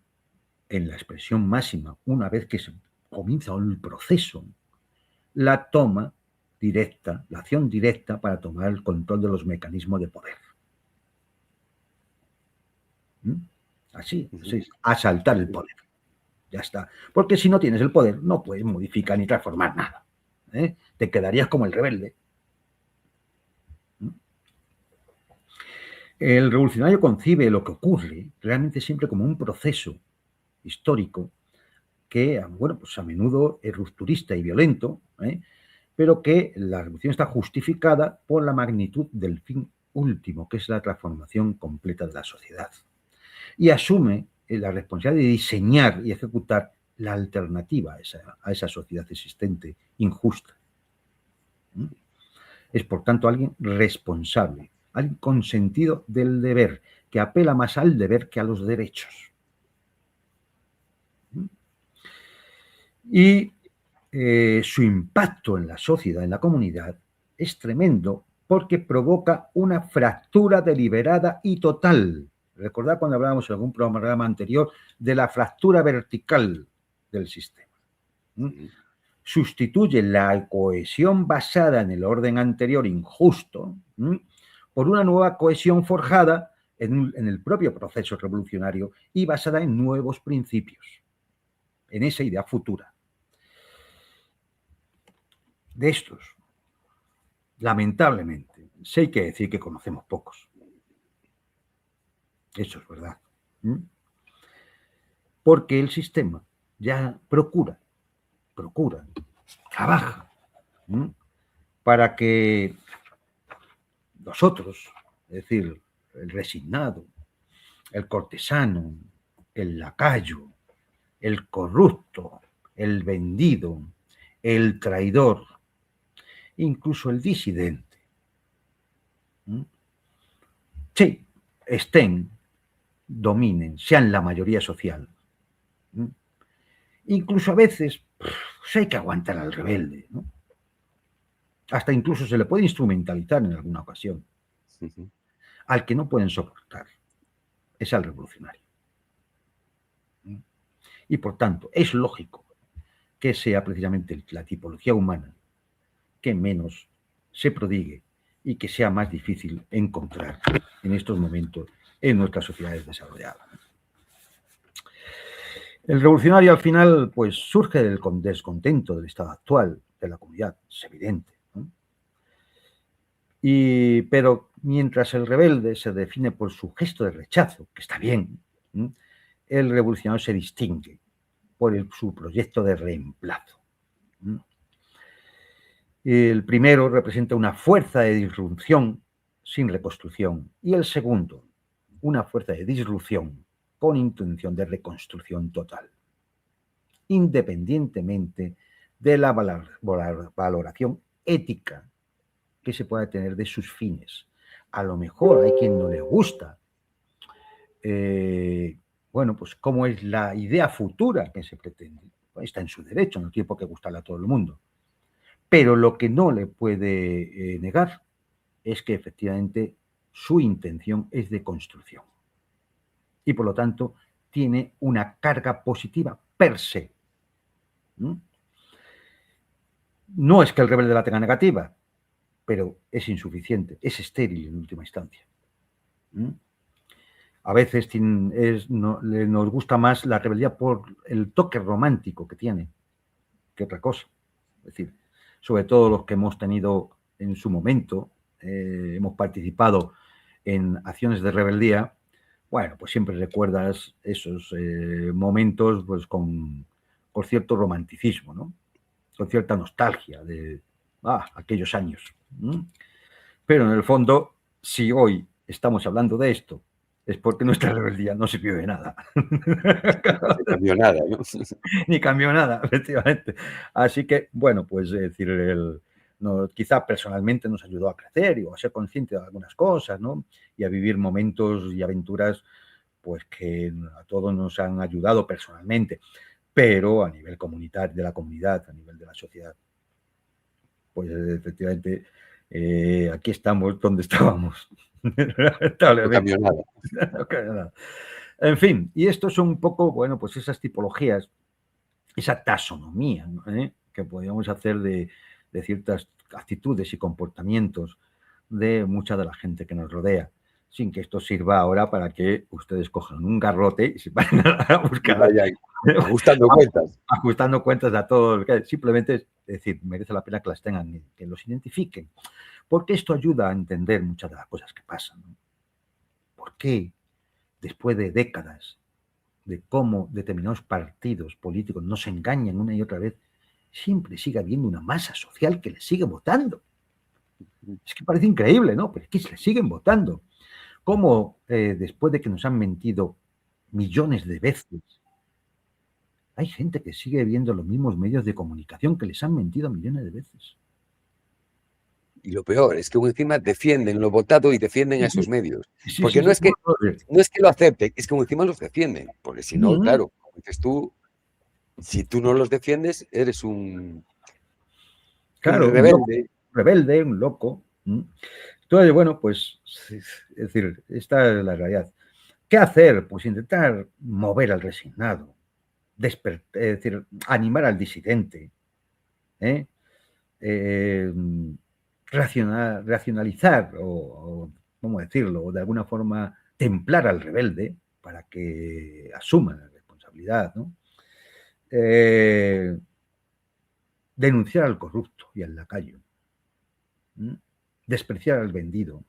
[SPEAKER 1] en la expresión máxima, una vez que se comienza el proceso, la toma directa, la acción directa para tomar el control de los mecanismos de poder. Así, asaltar el poder. Ya está. Porque si no tienes el poder, no puedes modificar ni transformar nada. Te quedarías como el rebelde. El revolucionario concibe lo que ocurre realmente siempre como un proceso histórico que, bueno, pues a menudo es rupturista y violento, pero que la revolución está justificada por la magnitud del fin último, que es la transformación completa de la sociedad. Y asume la responsabilidad de diseñar y ejecutar la alternativa a esa sociedad existente, injusta. Es, por tanto, alguien responsable, alguien con sentido del deber, que apela más al deber que a los derechos. Y su impacto en la sociedad, en la comunidad, es tremendo porque provoca una fractura deliberada y total. Recordad cuando hablábamos en algún programa anterior de la fractura vertical del sistema. Sustituye la cohesión basada en el orden anterior injusto por una nueva cohesión forjada en el propio proceso revolucionario y basada en nuevos principios, en esa idea futura. De estos, lamentablemente, sí hay que decir que conocemos pocos. Eso es verdad. Porque el sistema ya procura, trabaja para que nosotros, es decir, el resignado, el cortesano, el lacayo, el corrupto, el vendido, el traidor incluso el disidente, sí, estén, dominen, sean la mayoría social. Incluso a veces pues hay que aguantar al rebelde, ¿no? Hasta incluso se le puede instrumentalizar en alguna ocasión. Al que no pueden soportar es al revolucionario. Y por tanto, es lógico que sea precisamente la tipología humana que menos se prodigue y que sea más difícil encontrar en estos momentos en nuestras sociedades desarrolladas. El revolucionario al final pues surge del descontento del estado actual de la comunidad, es evidente, ¿no? Pero mientras el rebelde se define por su gesto de rechazo, que está bien, ¿no?, el revolucionario se distingue por su proyecto de reemplazo, ¿no? El primero representa una fuerza de disrupción sin reconstrucción y el segundo una fuerza de disrupción con intención de reconstrucción total, independientemente de la valoración ética que se pueda tener de sus fines. A lo mejor hay quien no le gusta, bueno, pues cómo es la idea futura que se pretende. Está en su derecho, no tiene por qué gustarle a todo el mundo. Pero lo que no le puede negar es que efectivamente su intención es de construcción. Y por lo tanto tiene una carga positiva per se. No es que el rebelde la tenga negativa, pero es insuficiente, es estéril en última instancia. A veces nos gusta más la rebeldía por el toque romántico que tiene que otra cosa. Es decir, sobre todo los que hemos tenido en su momento, hemos participado en acciones de rebeldía, bueno, pues siempre recuerdas esos momentos pues con cierto romanticismo, ¿no? Con cierta nostalgia de aquellos años. Pero en el fondo, si hoy estamos hablando de esto, es porque nuestra rebeldía no sirvió de nada.
[SPEAKER 2] No cambió nada, ¿no?
[SPEAKER 1] Ni cambió nada, efectivamente. Así que, bueno, pues es decir, quizá personalmente nos ayudó a crecer y a ser consciente de algunas cosas, ¿no? Y a vivir momentos y aventuras, pues que a todos nos han ayudado personalmente, pero a nivel comunitario, de la comunidad, a nivel de la sociedad, pues efectivamente aquí estamos donde estábamos.
[SPEAKER 2] No cambió nada.
[SPEAKER 1] No cambió nada. En fin, y esto son un poco, bueno, pues esas tipologías, esa taxonomía, ¿no?, que podríamos hacer de ciertas actitudes y comportamientos de mucha de la gente que nos rodea, sin que esto sirva ahora para que ustedes cojan un garrote y se vayan a buscar.
[SPEAKER 2] Y vayan ajustando cuentas.
[SPEAKER 1] Ajustando cuentas a todo. Simplemente es decir, merece la pena que las tengan, que los identifiquen, porque esto ayuda a entender muchas de las cosas que pasan, ¿no? ¿Por qué después de décadas de cómo determinados partidos políticos nos engañan una y otra vez, siempre sigue habiendo una masa social que les sigue votando? Es que parece increíble, ¿no? Pero es que se les siguen votando. Cómo después de que nos han mentido millones de veces, hay gente que sigue viendo los mismos medios de comunicación que les han mentido millones de veces.
[SPEAKER 2] Y lo peor es que encima defienden lo votado y defienden a esos medios.
[SPEAKER 1] Sí,
[SPEAKER 2] porque
[SPEAKER 1] sí,
[SPEAKER 2] no
[SPEAKER 1] sí,
[SPEAKER 2] es que lo acepten, es que encima los defienden. Porque si no, claro, como dices tú, si tú no los defiendes, eres un
[SPEAKER 1] rebelde, un loco. Entonces, bueno, pues, es decir, esta es la realidad. ¿Qué hacer? Pues intentar mover al resignado, es decir, animar al disidente, racionalizar o, ¿cómo decirlo?, o de alguna forma templar al rebelde para que asuma la responsabilidad, ¿no? Denunciar al corrupto y al lacayo, despreciar al vendido,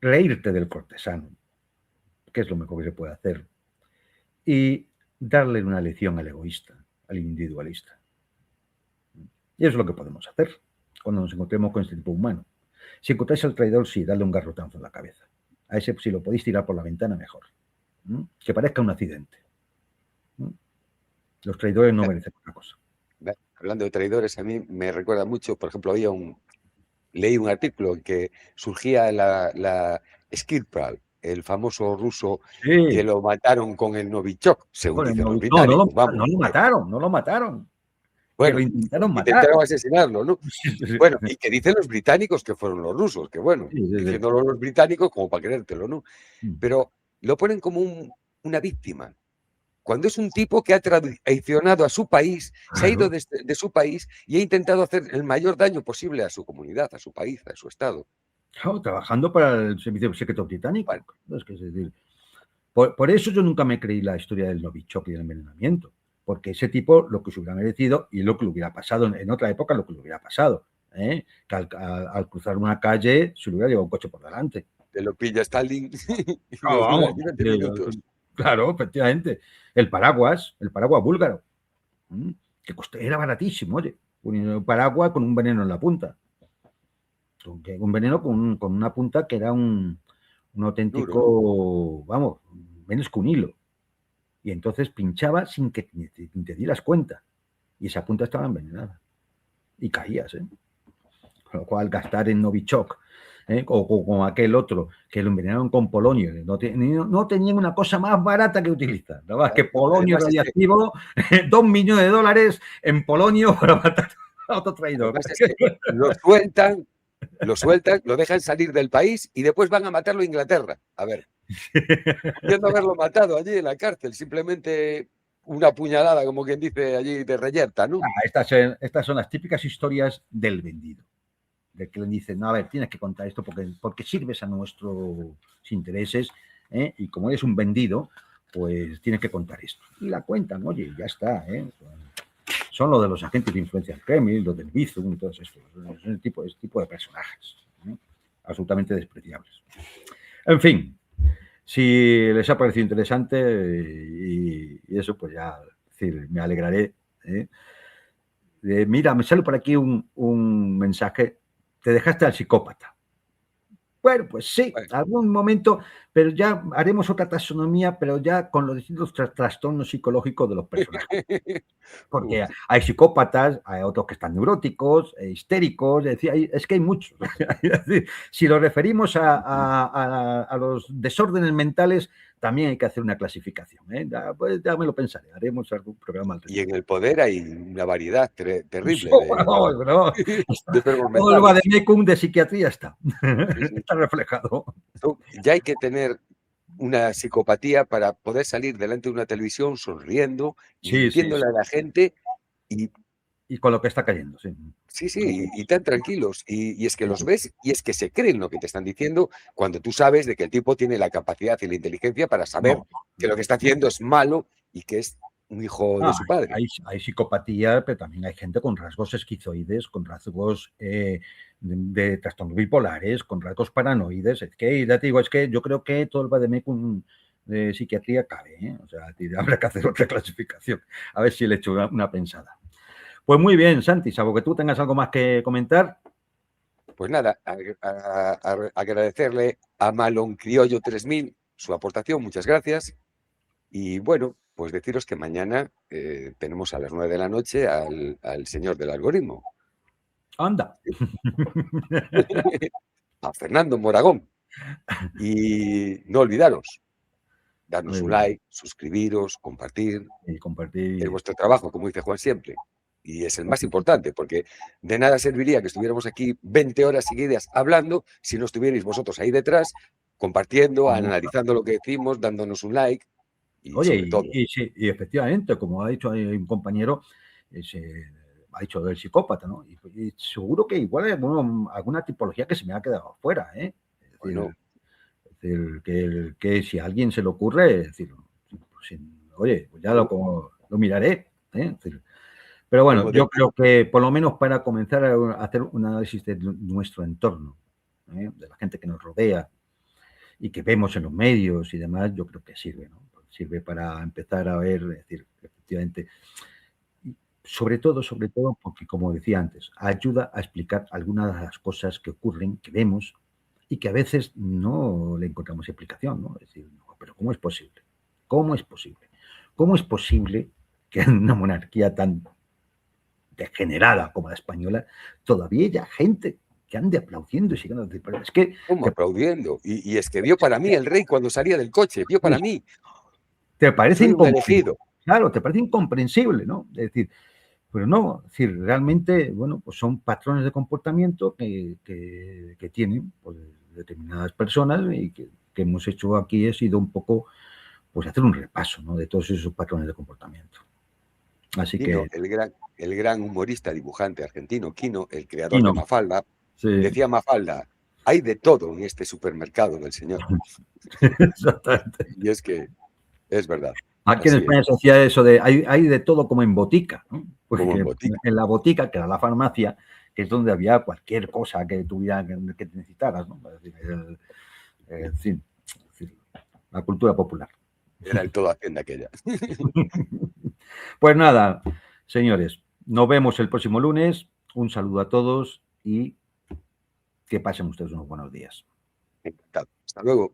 [SPEAKER 1] reírte del cortesano, que es lo mejor que se puede hacer, y darle una lección al egoísta, al individualista. Y eso es lo que podemos hacer cuando nos encontremos con este tipo humano. Si encontráis al traidor, sí, dale un garrotazo en la cabeza. A ese, si lo podéis tirar por la ventana, mejor. Que parezca un accidente. Los traidores no merecen otra cosa.
[SPEAKER 2] hablando de traidores, a mí me recuerda mucho, por ejemplo, leí un artículo en que surgía la Skripal, el famoso ruso que
[SPEAKER 1] Sí,
[SPEAKER 2] lo mataron con el Novichok, según
[SPEAKER 1] con el
[SPEAKER 2] dicen los
[SPEAKER 1] no,
[SPEAKER 2] británicos, vamos.
[SPEAKER 1] no lo mataron, no lo mataron, que lo
[SPEAKER 2] Bueno,
[SPEAKER 1] intentaron matar.
[SPEAKER 2] intentaron asesinarlo, ¿no?
[SPEAKER 1] Sí, sí,
[SPEAKER 2] Bueno, y que dicen los británicos que fueron los rusos, que bueno,
[SPEAKER 1] sí, sí,
[SPEAKER 2] diciéndolo los británicos como para creértelo, ¿no?
[SPEAKER 1] sí.
[SPEAKER 2] Pero lo ponen como una víctima. Cuando es un tipo que ha traicionado a su país, se ha ido
[SPEAKER 1] Claro,
[SPEAKER 2] de su país y ha intentado hacer el mayor daño posible a su comunidad, a su país, a su estado.
[SPEAKER 1] claro, trabajando para el servicio secreto
[SPEAKER 2] Bueno,
[SPEAKER 1] británico. Es que, es decir, por eso yo nunca me creí la historia del Novichok y del envenenamiento, porque ese tipo lo que se hubiera merecido y lo que le hubiera pasado en otra época, lo que le hubiera pasado, ¿eh? Que al cruzar una calle se le hubiera llevado un coche por delante.
[SPEAKER 2] te lo pilla Stalin y
[SPEAKER 1] Claro,
[SPEAKER 2] los duras
[SPEAKER 1] vamos,
[SPEAKER 2] 20 minutos.
[SPEAKER 1] claro, efectivamente. El paraguas búlgaro, que era baratísimo, oye, un paraguas con un veneno en la punta. Un veneno con una punta que era un
[SPEAKER 2] Duro, ¿no?
[SPEAKER 1] auténtico, vamos, menos que un hilo. Y entonces pinchaba sin que te dieras cuenta. Y esa punta estaba envenenada. Y caías, ¿eh? Con lo cual, gastar en Novichok, o con aquel otro, que lo envenenaron con polonio. No tenían una cosa más barata que utilizar. Nada más que polonio
[SPEAKER 2] Además, es que,
[SPEAKER 1] radiactivo, 2 millones de dólares en polonio para matar a otro traidor.
[SPEAKER 2] además es que lo sueltan, lo dejan salir del país y después van a matarlo a Inglaterra. A ver, pudiendo haberlo matado allí en la cárcel, simplemente una puñalada, como quien dice allí, de reyerta, ¿no?
[SPEAKER 1] Estas son las típicas historias del vendido. De que le dicen, no, a ver, tienes que contar esto porque sirves a nuestros intereses, y como eres un vendido, pues tienes que contar esto. Y la cuentan, oye, ya está. Son lo de los agentes de influencia del Kremlin, los del Bizum, todos estos. Es ese tipo de personajes, absolutamente despreciables. En fin, si les ha parecido interesante, y eso, pues ya, es decir, me alegraré. Mira, me sale por aquí un mensaje. Te dejaste al psicópata. Bueno, pues sí,
[SPEAKER 2] Bueno,
[SPEAKER 1] algún momento, pero ya haremos otra taxonomía, pero ya con los distintos trastornos psicológicos de los personajes. Porque
[SPEAKER 2] uf,
[SPEAKER 1] hay psicópatas, hay otros que están neuróticos, histéricos, es decir, es que hay muchos. Es decir, si lo referimos a los desórdenes mentales, también hay que hacer una clasificación. Pues ya me lo pensaré, haremos algún programa al
[SPEAKER 2] y en
[SPEAKER 1] respecto.
[SPEAKER 2] el poder hay una variedad terrible
[SPEAKER 1] No,
[SPEAKER 2] de enfermos
[SPEAKER 1] todo el
[SPEAKER 2] mentales.
[SPEAKER 1] vademecum de psiquiatría está,
[SPEAKER 2] Sí, sí.
[SPEAKER 1] está reflejado.
[SPEAKER 2] Ya hay que tener una psicopatía para poder salir delante de una televisión sonriendo,
[SPEAKER 1] Sí, sí,
[SPEAKER 2] mintiéndole
[SPEAKER 1] sí.
[SPEAKER 2] a la gente y
[SPEAKER 1] Y con lo que está cayendo, sí.
[SPEAKER 2] sí, sí, y tan tranquilos. Y es que los ves y es que se creen lo que te están diciendo cuando tú sabes de que el tipo tiene la capacidad y la inteligencia para saber
[SPEAKER 1] No,
[SPEAKER 2] que lo que está haciendo es malo y que es un hijo de
[SPEAKER 1] ah,
[SPEAKER 2] su padre.
[SPEAKER 1] hay psicopatía, pero también hay gente con rasgos esquizoides, con rasgos de trastornos bipolares, con rasgos paranoides. Es que, ya te digo, es que yo creo que todo el vademecum de psiquiatría cabe, ¿eh? O sea, habrá que hacer otra clasificación. A ver si le echo una pensada. Pues muy bien, Santi, salvo que tú tengas algo más que comentar.
[SPEAKER 2] Pues nada, agradecerle a Malón Criollo 3000 su aportación, muchas gracias. Y bueno, pues deciros que mañana tenemos a las 9 de la noche al señor del algoritmo,
[SPEAKER 1] Anda.
[SPEAKER 2] a Fernando Moragón. Y no olvidaros, darnos
[SPEAKER 1] Muy
[SPEAKER 2] un
[SPEAKER 1] bien.
[SPEAKER 2] like, suscribiros, compartir.
[SPEAKER 1] Y
[SPEAKER 2] Es
[SPEAKER 1] compartir.
[SPEAKER 2] vuestro trabajo, como dice Juan siempre. Y es el más importante, porque de nada serviría que estuviéramos aquí 20 horas seguidas hablando si no estuvierais vosotros ahí detrás, compartiendo, analizando lo que decimos, dándonos un like y
[SPEAKER 1] Oye,
[SPEAKER 2] sobre todo.
[SPEAKER 1] sí, y efectivamente, como ha dicho ahí un compañero, ha dicho del psicópata, ¿no? Y seguro que igual hay alguna tipología que se me ha quedado fuera, ¿eh?
[SPEAKER 2] Bueno,
[SPEAKER 1] Es decir, que si a alguien se le ocurre, es decir, pues, oye, pues ya lo miraré, ¿eh? Es decir, pero bueno,
[SPEAKER 2] como
[SPEAKER 1] yo
[SPEAKER 2] decía,
[SPEAKER 1] creo que por lo menos para comenzar a hacer un análisis de nuestro entorno, de la gente que nos rodea y que vemos en los medios y demás, yo creo que sirve, ¿no? Sirve para empezar a ver, es decir, efectivamente, sobre todo, porque como decía antes, ayuda a explicar algunas de las cosas que ocurren, que vemos y que a veces no le encontramos explicación, ¿no? Es decir, no, pero ¿cómo es posible? ¿Cómo es posible? ¿Cómo es posible que en una monarquía tan degenerada como la española, todavía haya gente que ande aplaudiendo y sigan. Pero es que
[SPEAKER 2] ¿Cómo aplaudiendo? Y es que vio para mí el rey cuando salía del coche, vio para mí.
[SPEAKER 1] te parece
[SPEAKER 2] Soy un
[SPEAKER 1] incomprensible.
[SPEAKER 2] elegido.
[SPEAKER 1] Claro, te parece incomprensible, ¿no? Es decir, pero no, es decir, realmente, bueno, pues son patrones de comportamiento que tienen pues, determinadas personas y que hemos hecho aquí ha sido un poco, pues hacer un repaso, ¿no? De todos esos patrones de comportamiento. Así
[SPEAKER 2] Quino,
[SPEAKER 1] que,
[SPEAKER 2] el gran humorista dibujante argentino, Quino, el
[SPEAKER 1] y
[SPEAKER 2] creador de
[SPEAKER 1] no,
[SPEAKER 2] Mafalda,
[SPEAKER 1] sí,
[SPEAKER 2] decía Mafalda, hay de todo en este supermercado del señor.
[SPEAKER 1] exactamente.
[SPEAKER 2] Y es que es verdad,
[SPEAKER 1] Aquí en
[SPEAKER 2] así es,
[SPEAKER 1] España se hacía eso de, hay de todo como en botica, ¿no?
[SPEAKER 2] como en
[SPEAKER 1] Porque
[SPEAKER 2] botica.
[SPEAKER 1] en la botica, que era la farmacia, que es donde había cualquier cosa que tuviera que necesitaras, ¿no? Es decir, sí, la cultura popular.
[SPEAKER 2] Era el todo Hacienda aquella.
[SPEAKER 1] Pues nada, señores, nos vemos el próximo lunes. Un saludo a todos y que pasen ustedes unos buenos días.
[SPEAKER 2] Encantado. Hasta luego.